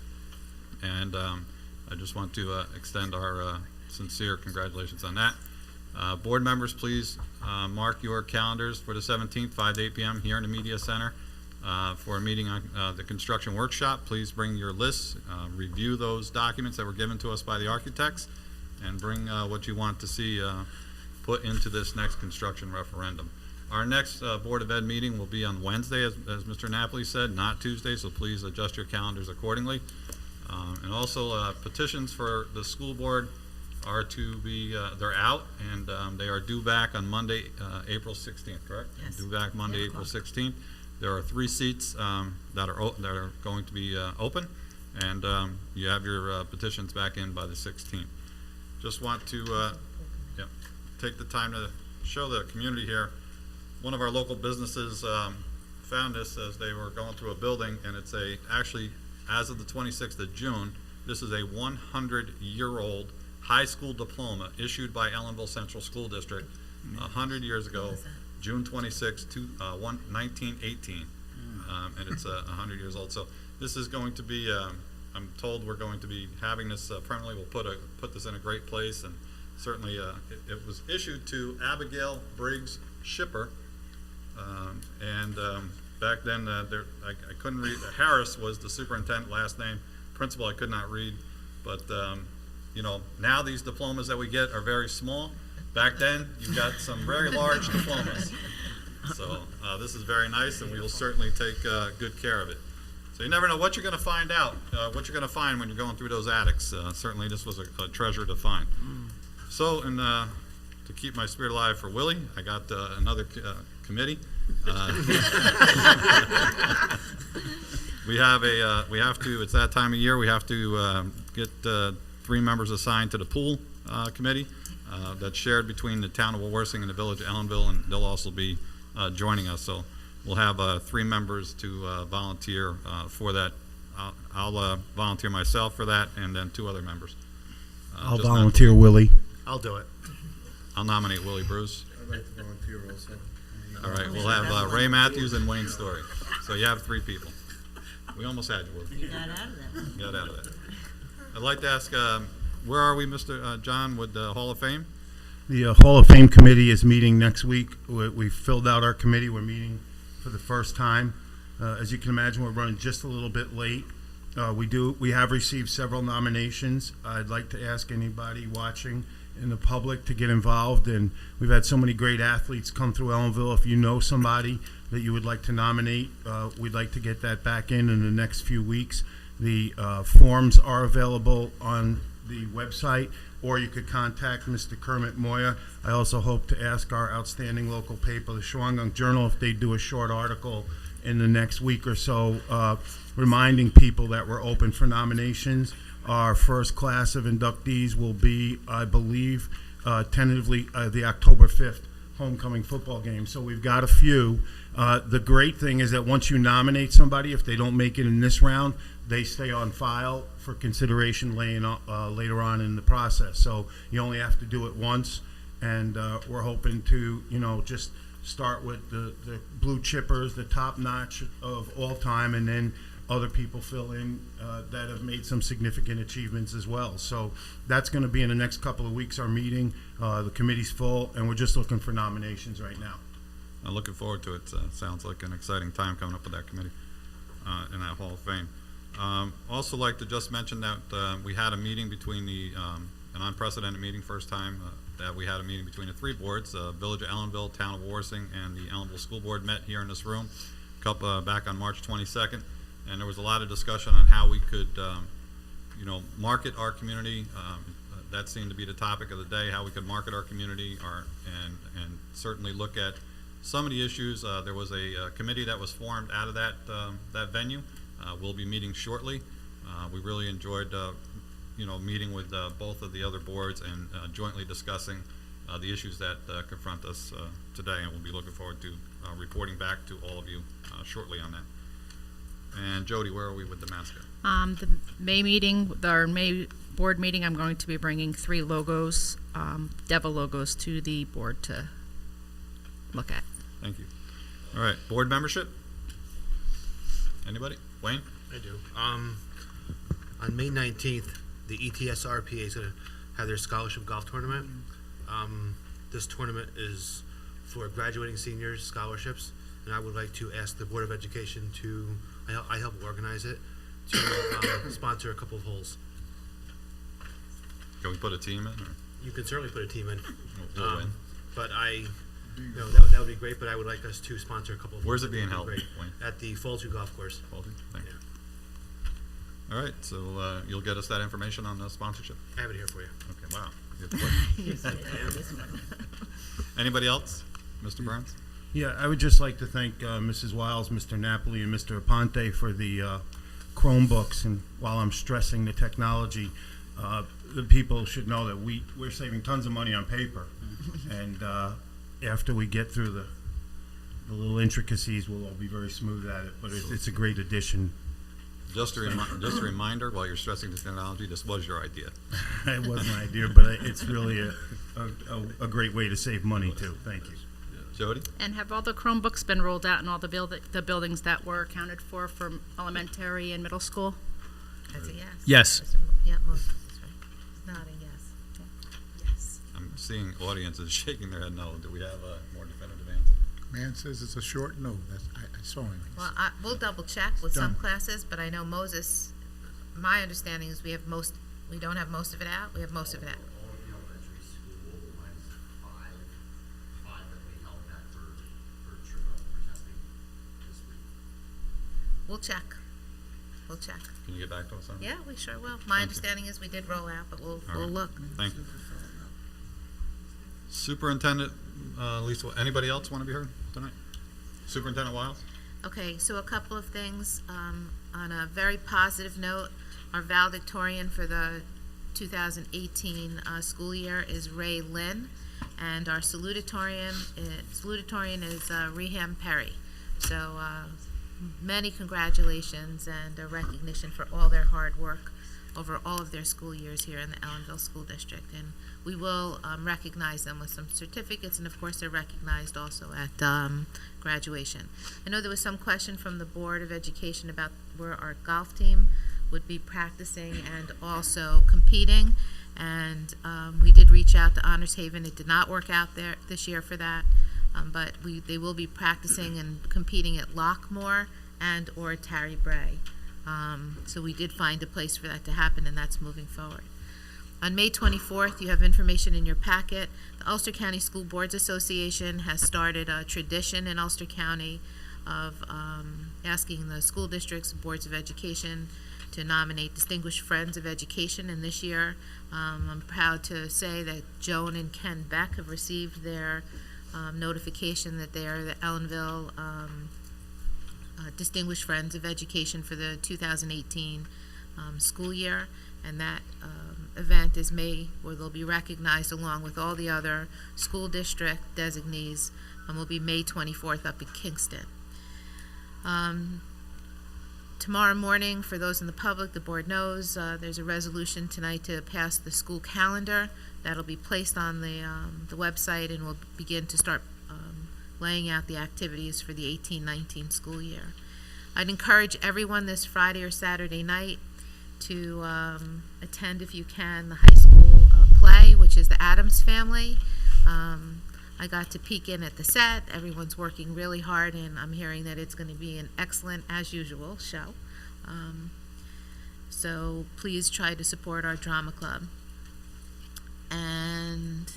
And I just want to extend our sincere congratulations on that. Board members, please mark your calendars for the 17th, 5 to 8 p.m. here in the Media Center for a meeting on the construction workshop. Please bring your lists, review those documents that were given to us by the architects, and bring what you want to see put into this next construction referendum. Our next Board of Ed meeting will be on Wednesday, as Mr. Napoli said, not Tuesday, so please adjust your calendars accordingly. And also petitions for the school board are to be, they're out, and they are due back on Monday, April 16th, correct? Yes. Due back Monday, April 16th. There are 3 seats that are going to be open, and you have your petitions back in by the 16th. Just want to take the time to show the community here. One of our local businesses found this as they were going through a building, and it's actually, as of the 26th of June, this is a 100-year-old high school diploma issued by Ellenville Central School District 100 years ago, June 26, 1918, and it's 100 years old. So this is going to be, I'm told we're going to be having this permanently. We'll put this in a great place, and certainly it was issued to Abigail Briggs Shipper, and back then I couldn't read. Harris was the superintendent last name. Principal I could not read, but you know, now these diplomas that we get are very small. Back then, you got some very large diplomas. So this is very nice, and we will certainly take good care of it. So you never know what you're going to find out, what you're going to find when you're going through those attics. Certainly this was a treasure to find. So, and to keep my spirit alive for Willie, I got another committee. We have to, it's that time of year, we have to get 3 members assigned to the pool committee that's shared between the town of Wawarsing and the village of Ellenville, and they'll also be joining us. So we'll have 3 members to volunteer for that. I'll volunteer myself for that, and then 2 other members. I'll volunteer Willie. I'll do it. I'll nominate Willie Bruce. I'd like to volunteer also. All right, we'll have Ray Matthews and Wayne Story. So you have 3 people. We almost had you, Willie. You got out of that one. Got out of that. I'd like to ask, where are we, Mr. John, with the Hall of Fame? The Hall of Fame committee is meeting next week. We filled out our committee. We're meeting for the first time. As you can imagine, we're running just a little bit late. We have received several nominations. I'd like to ask anybody watching in the public to get involved, and we've had so many great athletes come through Ellenville. If you know somebody that you would like to nominate, we'd like to get that back in the next few weeks. The forms are available on the website, or you could contact Mr. Kermit Moya. I also hope to ask our outstanding local paper, the Shawangunk Journal, if they do a short article in the next week or so, reminding people that we're open for nominations. Our first class of inductees will be, I believe, tentatively the October 5th homecoming football game. So we've got a few. The great thing is that once you nominate somebody, if they don't make it in this round, they stay on file for consideration later on in the process. So you only have to do it once, and we're hoping to, just start with the blue chippers, the top notch of all time, and then other people fill in that have made some significant achievements as well. So that's going to be in the next couple of weeks, our meeting. The committee's full, and we're just looking for nominations right now. I'm looking forward to it. Sounds like an exciting time coming up with that committee in that Hall of Fame. Also like to just mention that we had a meeting between an unprecedented meeting, first time that we had a meeting between the 3 boards, Village of Ellenville, Town of Wawarsing, and the Ellenville School Board met here in this room back on March 22nd. And there was a lot of discussion on how we could, market our community. That seemed to be the topic of the day, how we could market our community and certainly look at some of the issues. There was a committee that was formed out of that venue. We'll be meeting shortly. We really enjoyed, meeting with both of the other boards and jointly discussing the issues that confront us today. And we'll be looking forward to reporting back to all of you shortly on that. And Jody, where are we with the mascot? The May meeting, our May board meeting, I'm going to be bringing 3 logos, devil logos, to the board to look at. Thank you. All right, board membership? Anybody? Wayne? I do. On May 19th, the ETSRPA is going to have their scholarship golf tournament. This tournament is for graduating seniors scholarships, and I would like to ask the Board of Education to, I help organize it, to sponsor a couple of holes. Can we put a team in? Or? You can certainly put a team in, We'll win. but that would be great, but I would like us to sponsor a couple of holes. Where's it being That held, would be great. Wayne? At the Falls View Golf Course. Thank you. All right, so you'll get us that information on the sponsorship? I have it here for you. Okay, wow. Anybody else? Mr. Burns? Yeah, I would just like to thank Mrs. Wiles, Mr. Napoli, and Mr. Aponte for the Chromebooks. And while I'm stressing the technology, the people should know that we're saving tons of money on paper. And after we get through the little intricacies, we'll all be very smooth at it. But it's a great addition. Just a reminder, while you're stressing the technology, this was your idea. It was my idea, but it's really a great way to save money, too. Thank you. Jody? And have all the Chromebooks been rolled out in all the buildings that were accounted for elementary and middle school? That's a yes. Yes. Yeah, most, that's right. It's not a yes. Yes. I'm seeing audiences shaking their head no. Do we have a more definitive answer? Man says it's a short no. I saw him. Well, we'll double check with Done. some classes, but I know Moses, my understanding is we don't have most of it out, we have most of it out. We'll check. We'll check. Can you get back to us on that? Yeah, we sure will. My understanding is we did roll out, but we'll look. Thank you. Superintendent Lisa, anybody else want to be heard tonight? Superintendent Wiles? Okay, so a couple of things. On a very positive note, our valedictorian for the 2018 school year is Ray Lynn, and our salutatorian is Reham Perry. So many congratulations and a recognition for all their hard work over all of their school years here in the Ellenville School District. And we will recognize them with some certificates, and of course they're recognized also at graduation. I know there was some question from the Board of Education about where our golf team would be practicing and also competing, and we did reach out to Honors Haven. It did not work out there this year for that, but they will be practicing and competing at Lockmore and or Tarry Bray. So we did find a place for that to happen, and that's moving forward. On May 24th, you have information in your packet. The Ulster County School Boards Association has started a tradition in Ulster County of asking the school districts and boards of education to nominate Distinguished Friends of Education. And this year, I'm proud to say that Joan and Ken Beck have received their notification that they are the Ellenville Distinguished Friends of Education for the 2018 school year. And that event is May, where they'll be recognized along with all the other school district designees, and will be May 24th up in Kingston. Tomorrow morning, for those in the public, the board knows there's a resolution tonight to pass the school calendar. That'll be placed on the website, and we'll begin to start laying out the activities for the 18-19 school year. I'd encourage everyone this Friday or Saturday night to attend, if you can, the high school play, which is the Addams Family. I got to peek in at the set. Everyone's working really hard, and I'm hearing that it's going to be an excellent, as usual, show. So please try to support our drama club. And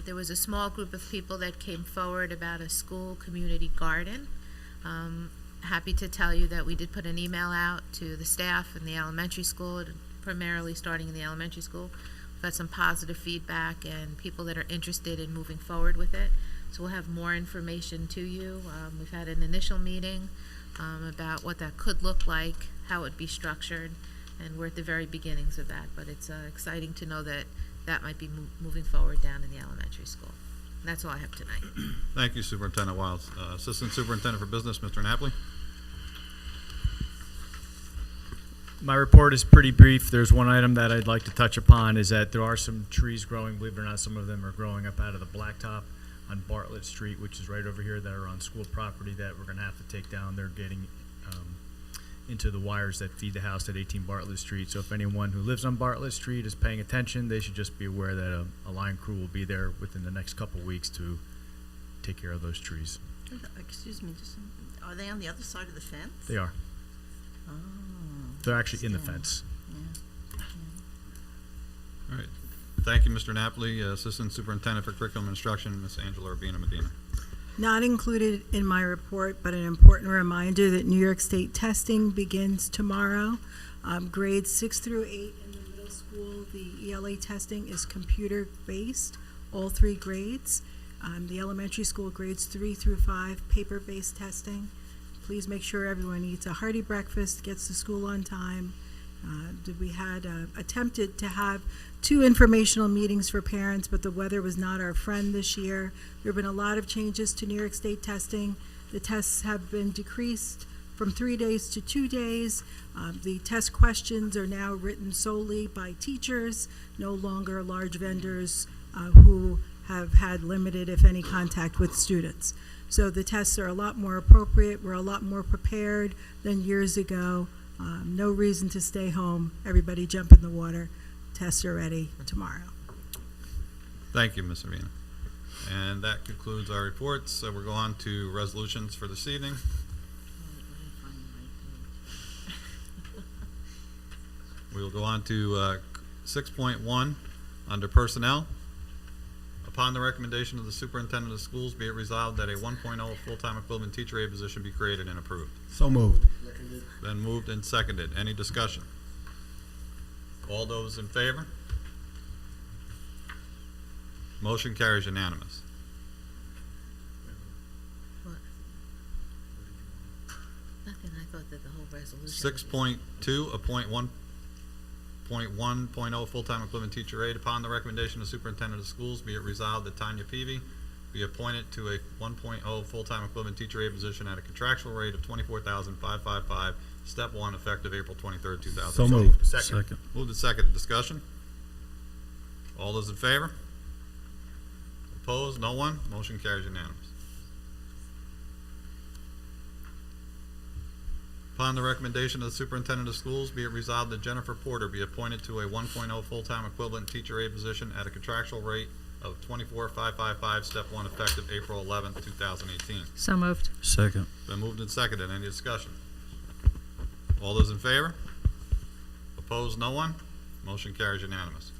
there was a small group of people that came forward about a school community garden. Happy to tell you that we did put an email out to the staff in the elementary school, primarily starting in the elementary school. We've got some positive feedback and people that are interested in moving forward with it. So we'll have more information to you. We've had an initial meeting about what that could look like, how it would be structured, and we're at the very beginnings of that. But it's exciting to know that that might be moving forward down in the elementary school. And that's all I have tonight. Thank you, Superintendent Wiles. Assistant Superintendent for Business, Mr. Napoli. My report is pretty brief. There's one item that I'd like to touch upon, is that there are some trees growing, believe it or not, some of them are growing up out of the blacktop on Bartlett Street, which is right over here, that are on school property that we're gonna have to take down. They're getting into the wires that feed the house at 18 Bartlett Street. So if anyone who lives on Bartlett Street is paying attention, they should just be aware that a line crew will be there within the next couple weeks to take care of those trees. Excuse me, are they on the other side of the fence? They are. Oh. They're actually in the fence. All right. Thank you, Mr. Napoli. Assistant Superintendent for Curriculum and Instruction, Ms. Angela Urbina Medina. Not included in my report, but an important reminder that New York State testing begins tomorrow. Grades 6 through 8 in the middle school, the ELA testing is computer-based, all 3 grades. The elementary school, grades 3 through 5, paper-based testing. Please make sure everyone eats a hearty breakfast, gets to school on time. We had attempted to have 2 informational meetings for parents, but the weather was not our friend this year. There have been a lot of changes to New York State testing. The tests have been decreased from 3 days to 2 days. The test questions are now written solely by teachers, no longer large vendors who have had limited, if any, contact with students. So the tests are a lot more appropriate. We're a lot more prepared than years ago. No reason to stay home. Everybody jump in the water. Tests are ready tomorrow. Thank you, Ms. Urbina. And that concludes our reports. So we'll go on to resolutions for this evening. We will go on to 6.1 under personnel. Upon the recommendation of the superintendent of schools, be it resolved that a 1.0 full-time equivalent teacher aide position be created and approved. So moved. Been moved and seconded. Any discussion? All those in favor? Motion carries unanimous. Nothing, I thought that the whole resolution. 6.2, appoint 1.1.0 full-time equivalent teacher aide. Upon the recommendation of the superintendent of schools, be it resolved that Tanya Peavy be appointed to a 1.0 full-time equivalent teacher aide position at a contractual rate of $24,555, step 1, effective April 23rd, 2000. So moved. Second. Moved and seconded. Discussion? All those in favor? Opposed? No one? Motion carries unanimous. Upon the recommendation of the superintendent of schools, be it resolved that Jennifer Porter be appointed to a 1.0 full-time equivalent teacher aide position at a contractual rate of $24,555, step 1, effective April 11th, 2018. So moved. Second. Been moved and seconded. Any discussion? All those in favor? Opposed? No one? Motion carries unanimous.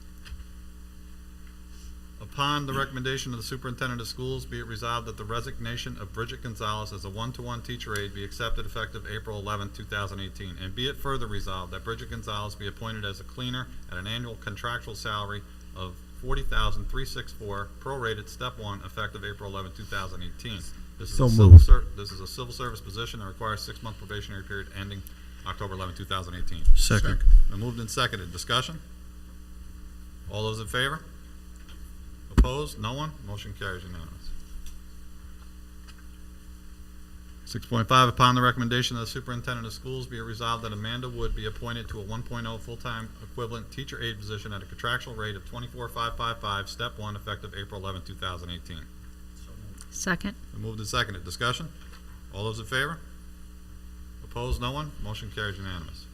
Upon the recommendation of the superintendent of schools, be it resolved that the resignation of Bridget Gonzalez as a 1-to-1 teacher aide be accepted effective April 11, 2018. And be it further resolved that Bridget Gonzalez be appointed as a cleaner at an annual contractual salary of $40,364, prorated, step 1, effective April 11, 2018. This is So a moved. This is a civil service position that requires 6-month probationary period ending October 11, 2018. Second. Been moved and seconded. Discussion? All those in favor? Opposed? No one? Motion carries unanimous. 6.5, upon the recommendation of the superintendent of schools, be it resolved that Amanda Wood be appointed to a 1.0 full-time equivalent teacher aide position at a contractual rate of $24,555, step 1, effective April 11, 2018. Second. Been moved and seconded. Discussion? All those in favor? Opposed? No one? Motion carries unanimous.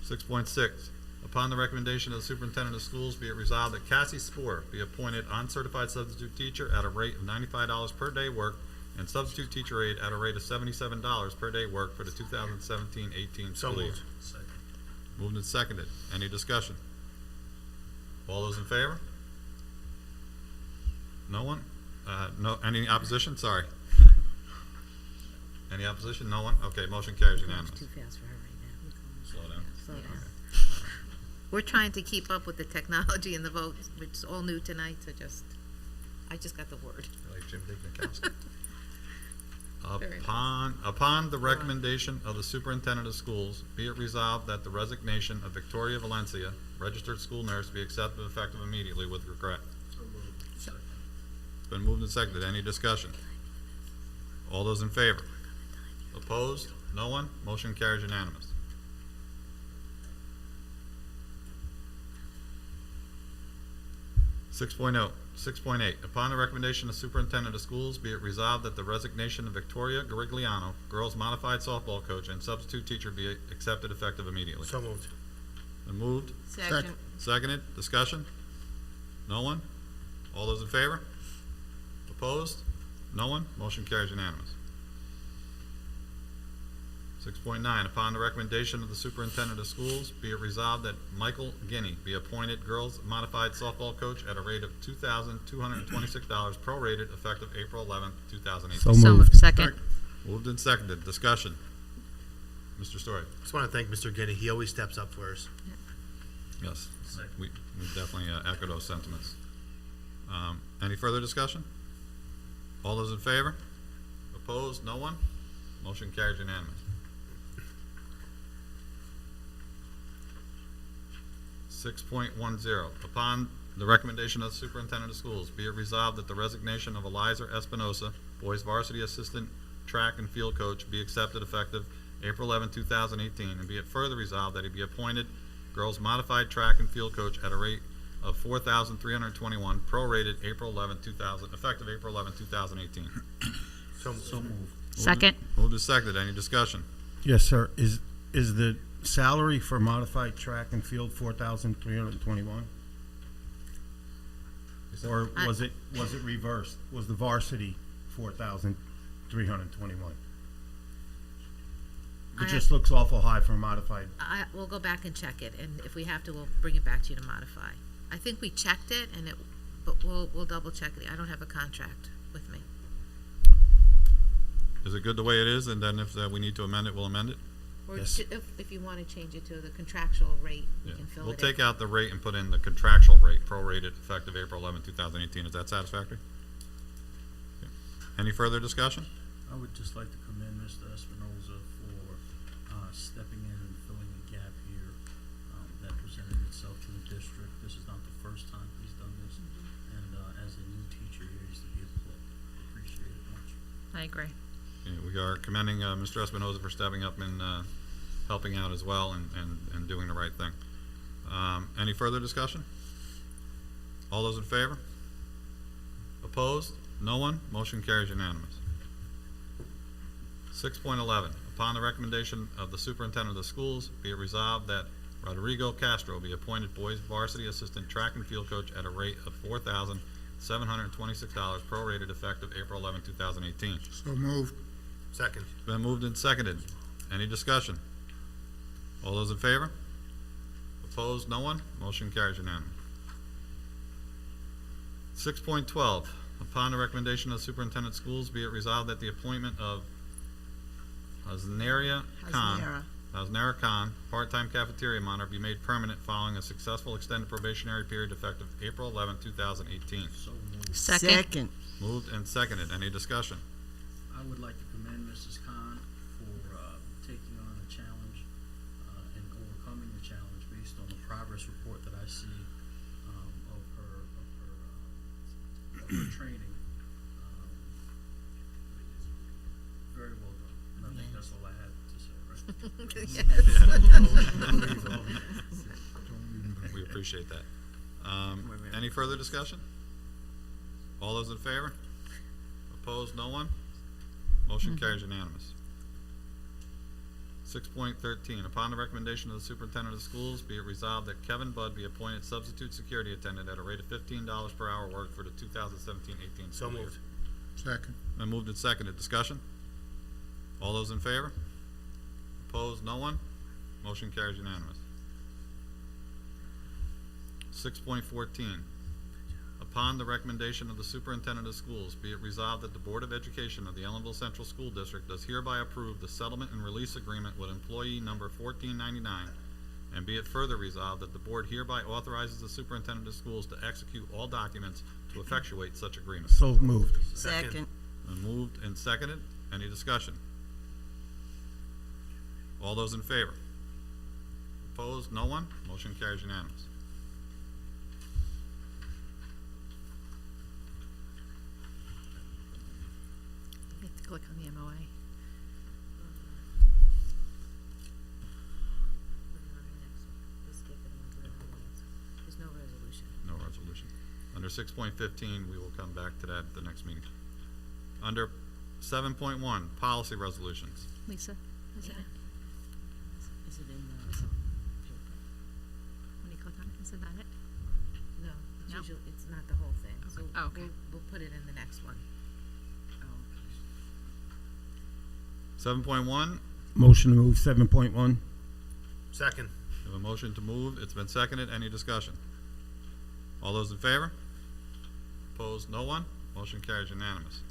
6.6, upon the recommendation of the superintendent of schools, be it resolved that Cassie Spoor be appointed uncertified substitute teacher at a rate of $95 per day work and substitute teacher aide at a rate of $77 per day work for the 2017-18 So school year. moved. Moved and seconded. Any discussion? All those in favor? No one? No. Any opposition? Sorry. Any opposition? No one? Okay, motion carries unanimous. Too fast for her right now. Slow down. Slow down. We're trying to keep up with the technology and the vote, which is all new tonight, so I just got the word. Like Jim Dicknikowski. Very Upon the recommendation of the superintendent of schools, be it resolved that the resignation of Victoria Valencia, registered school nurse, be accepted effective immediately with regret. It's been moved and seconded. Any discussion? All those in favor? Opposed? No one? Motion carries unanimous. 6.8, upon the recommendation of superintendent of schools, be it resolved that the resignation of Victoria Garigliano, girls modified softball coach and substitute teacher, be accepted effective immediately. So moved. Been moved? Second. Seconded, discussion? No one? All those in favor? Opposed? No one? Motion carries unanimous. 6.9, upon the recommendation of the superintendent of schools, be it resolved that Michael Guinea be appointed girls modified softball coach at a rate of $2,226 prorated effective April 11th, 2018. So So moved. second. Moved and seconded, discussion? Mr. Story? Just want to thank Mr. Guinea. He always steps up for us. Yes, we definitely echo those sentiments. Any further discussion? All those in favor? Opposed? No one? Motion carries unanimous. 6.10, upon the recommendation of the superintendent of schools, be it resolved that the resignation of Eliza Espinosa, boys varsity assistant track and field coach, be accepted effective April 11, 2018, and be it further resolved that he be appointed girls modified track and field coach at a rate of $4,321 prorated April 11, 2000, effective April 11, 2018. So moved. Second. Moved and seconded. Any discussion? Yes, sir. Is the salary for modified track and field 4,321? Or was it reversed? Was the varsity 4,321? It just looks awful high for a modified. We'll go back and check it, and if we have to, we'll bring it back to you to modify. I think we checked it, but we'll double check it. I don't have a contract with me. Is it good the way it is, and then if we need to amend it, we'll amend it? Or Yes. if you want to change it to the contractual rate, we Yeah. can fill We'll it in. take out the rate and put in the contractual rate, prorated, effective April 11, 2018. Is that satisfactory? Okay. Any further discussion? I would just like to commend Mr. Espinoza for stepping in and filling a gap here that presented itself to the district. This is not the first time he's done this, and as a new teacher, he needs to be appreciated much. I agree. Yeah, we are commending Mr. Espinoza for stepping up and helping out as well and doing the right thing. Any further discussion? All those in favor? Opposed? No one? Motion carries unanimous. 6.11, upon the recommendation of the superintendent of the schools, be it resolved that Rodrigo Castro be appointed boys varsity assistant track and field coach at a rate of $4,726 prorated effective April 11, 2018. So moved. Second. Been moved and seconded. Any discussion? All those in favor? Opposed? No one? Motion carries unanimous. 6.12, upon the recommendation of the superintendent of schools, be it resolved that the appointment of Hasnera Khan, part-time cafeteria monitor, be made permanent following a successful extended probationary period effective April 11, 2018. So moved. Second. Moved and seconded. Any discussion? I would like to commend Mrs. Khan for taking on the challenge and overcoming the challenge based on the progress report that I see of her training. Very well done. And I think that's all I had to say, right? We appreciate that. Any further discussion? All those in favor? Opposed? No one? Motion carries unanimous. 6.13, upon the recommendation of the superintendent of schools, be it resolved that Kevin Budd be appointed substitute security attendant at a rate of $15 per hour worked for the 2017-18 So school year. moved. Second. Been moved and seconded. Discussion? All those in favor? Opposed? No one? Motion carries unanimous. 6.14, upon the recommendation of the superintendent of schools, be it resolved that the Board of Education of the Ellenville Central School District does hereby approve the settlement and release agreement with employee number 1499, and be it further resolved that the board hereby authorizes the superintendent of schools to execute all documents to effectuate such agreement. So moved. Second. Been moved and seconded. Any discussion? All those in favor? Opposed? No one? Motion carries unanimous. You have to click on the MOA. There's no resolution. No resolution. Under 6.15, we will come back to that at the next meeting. Under 7.1, policy resolutions. Lisa, is it? Is it in When you click on it, is that it? No, it's No? usually, it's not the whole thing, so Oh, okay. we'll put it in the next one. 7.1, Motion to move 7.1. Second. we have a motion to move. It's been seconded. Any discussion? All those in favor? Opposed? No one? Motion carries unanimous.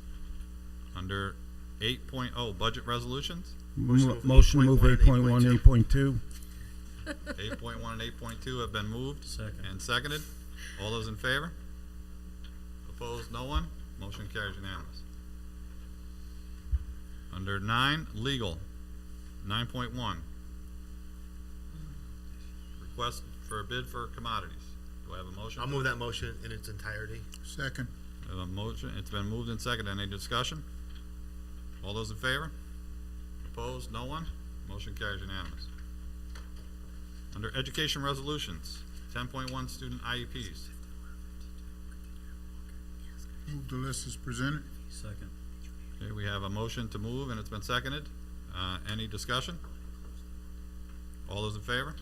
Under 8.0, budget resolutions. Motion to move 8.1, 8.2. 8.1 and 8.2 have been moved Second. and seconded. All those in favor? Opposed? No one? Motion carries unanimous. Under 9, legal. 9.1. Request for a bid for commodities. Do I have a motion? I'll move that motion in its entirety. Second. I have a motion. It's been moved and seconded. Any discussion? All those in favor? Opposed? No one? Motion carries unanimous. Under education resolutions, 10.1 student IEPs. Move the list as presented. Second. Okay, we have a motion to move and it's been seconded. Any discussion? All those in favor?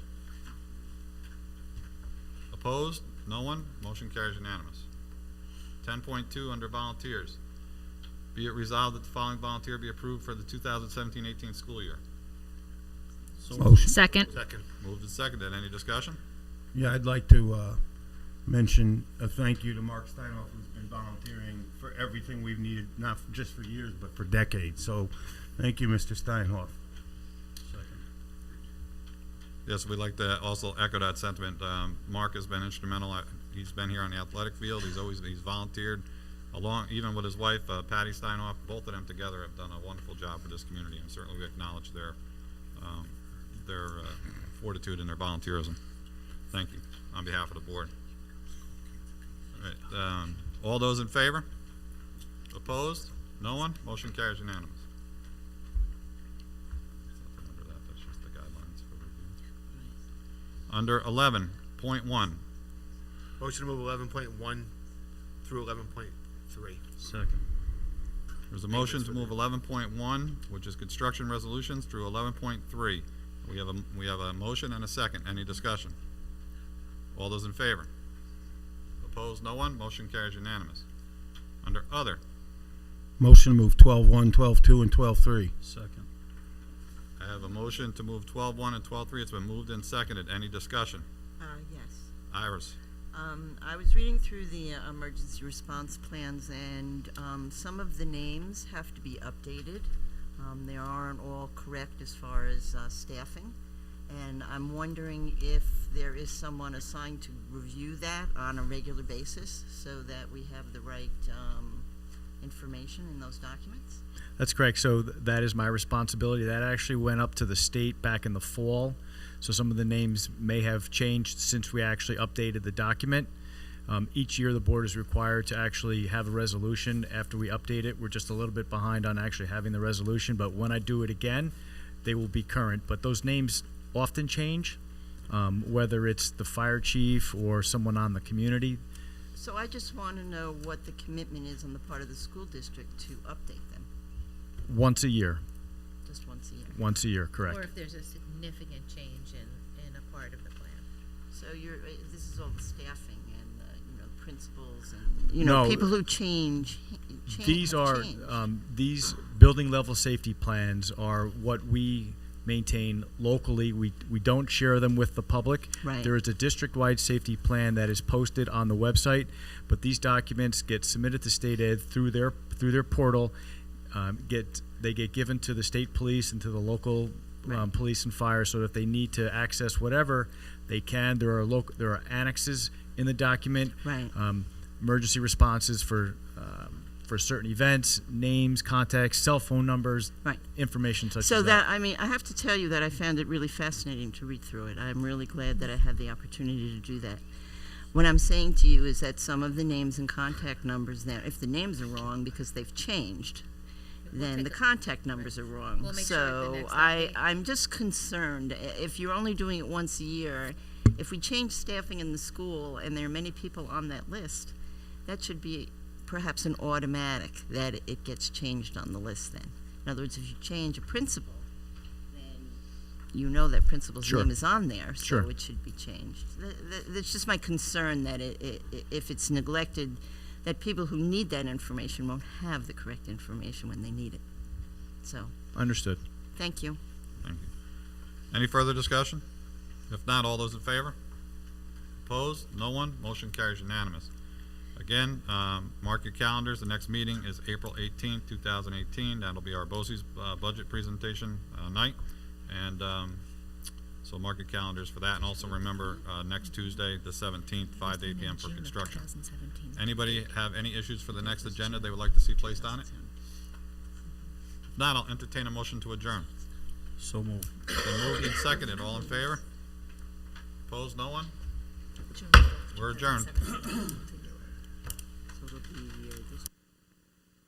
Opposed? No one? Motion carries unanimous. 10.2 under volunteers. Be it resolved that the following volunteer be approved for the 2017-18 school year. Motion. Second. Second. Moved and seconded. Any discussion? Yeah, I'd like to mention a thank you to Mark Steinhoff, who's been volunteering for everything we've needed, not just for years, but for decades. So, thank you, Mr. Steinhoff. Second. Yes, we'd like to also echo that sentiment. Mark has been instrumental. He's been here on the athletic field. He's volunteered along, even with his wife, Patty Steinhoff. Both of them together have done a wonderful job for this community, and certainly we acknowledge their fortitude and their volunteerism. Thank you on behalf of the board. All right, all those in favor? Opposed? No one? Motion carries unanimous. Nothing under that. That's just the guidelines for review. Under 11.1, Motion to move 11.1 through 11.3. Second. there's a motion to move 11.1, which is construction resolutions, through 11.3. We have a motion and a second. Any discussion? All those in favor? Opposed? No one? Motion carries unanimous. Under other, Motion to move 12.1, 12.2, and 12.3. Second. I have a motion to move 12.1 and 12.3. It's been moved and seconded. Any discussion? Yes. Iris? I was reading through the emergency response plans, and some of the names have to be updated. They aren't all correct as far as staffing, and I'm wondering if there is someone assigned to review that on a regular basis so that we have the right information in those documents. That's correct. So that is my responsibility. That actually went up to the state back in the fall. So some of the names may have changed since we actually updated the document. Each year the board is required to actually have a resolution after we update it. We're just a little bit behind on actually having the resolution, but when I do it again, they will be current. But those names often change, whether it's the fire chief or someone on the community. So I just want to know what the commitment is on the part of the school district to update them, Once a year. just once a year. Once a year, correct. Or if there's a significant change in a part of the plan. So this is all the staffing and, principals and, No. people who change. These have are, changed. these building level safety plans are what we maintain locally. We don't share them with the public. Right. There is a district-wide safety plan that is posted on the website, but these documents get submitted to state ed through their portal. They get given to the state police and to the local police and fire, so that if they need to access whatever, they can. There are annexes in the document. Right. Emergency responses for certain events, names, contacts, cell phone numbers, Right. information such So as that. I have to tell you that I found it really fascinating to read through it. I'm really glad that I had the opportunity to do that. What I'm saying to you is that some of the names and contact numbers now, if the names are wrong because they've changed, then the contact numbers are wrong. We'll make sure at the So next I'm just concerned, if you're only doing it once a year, if we change staffing in the school and there are many people on that list, that should be perhaps an automatic, that it gets changed on the list then. In other words, if you change a principal, then you know that principal's Sure. name is on there, Sure. so it should be changed. That's just my concern, that if it's neglected, that people who need that information won't have the correct information when they need it. So, Understood. thank you. Thank you. Any further discussion? If not, all those in favor? Opposed? No one? Motion carries unanimous. Again, mark your calendars. The next meeting is April 18th, 2018. That'll be our BOCES budget presentation night. And so mark your calendars for that. And also remember, next Tuesday, the 17th, 5 to 8 p.m. for construction. Anybody have any issues for the next agenda they would like to see placed on it? If not, I'll entertain a motion to adjourn. So moved. Been moved and seconded. All in favor? Opposed? No one? We're adjourned. So it'll be, this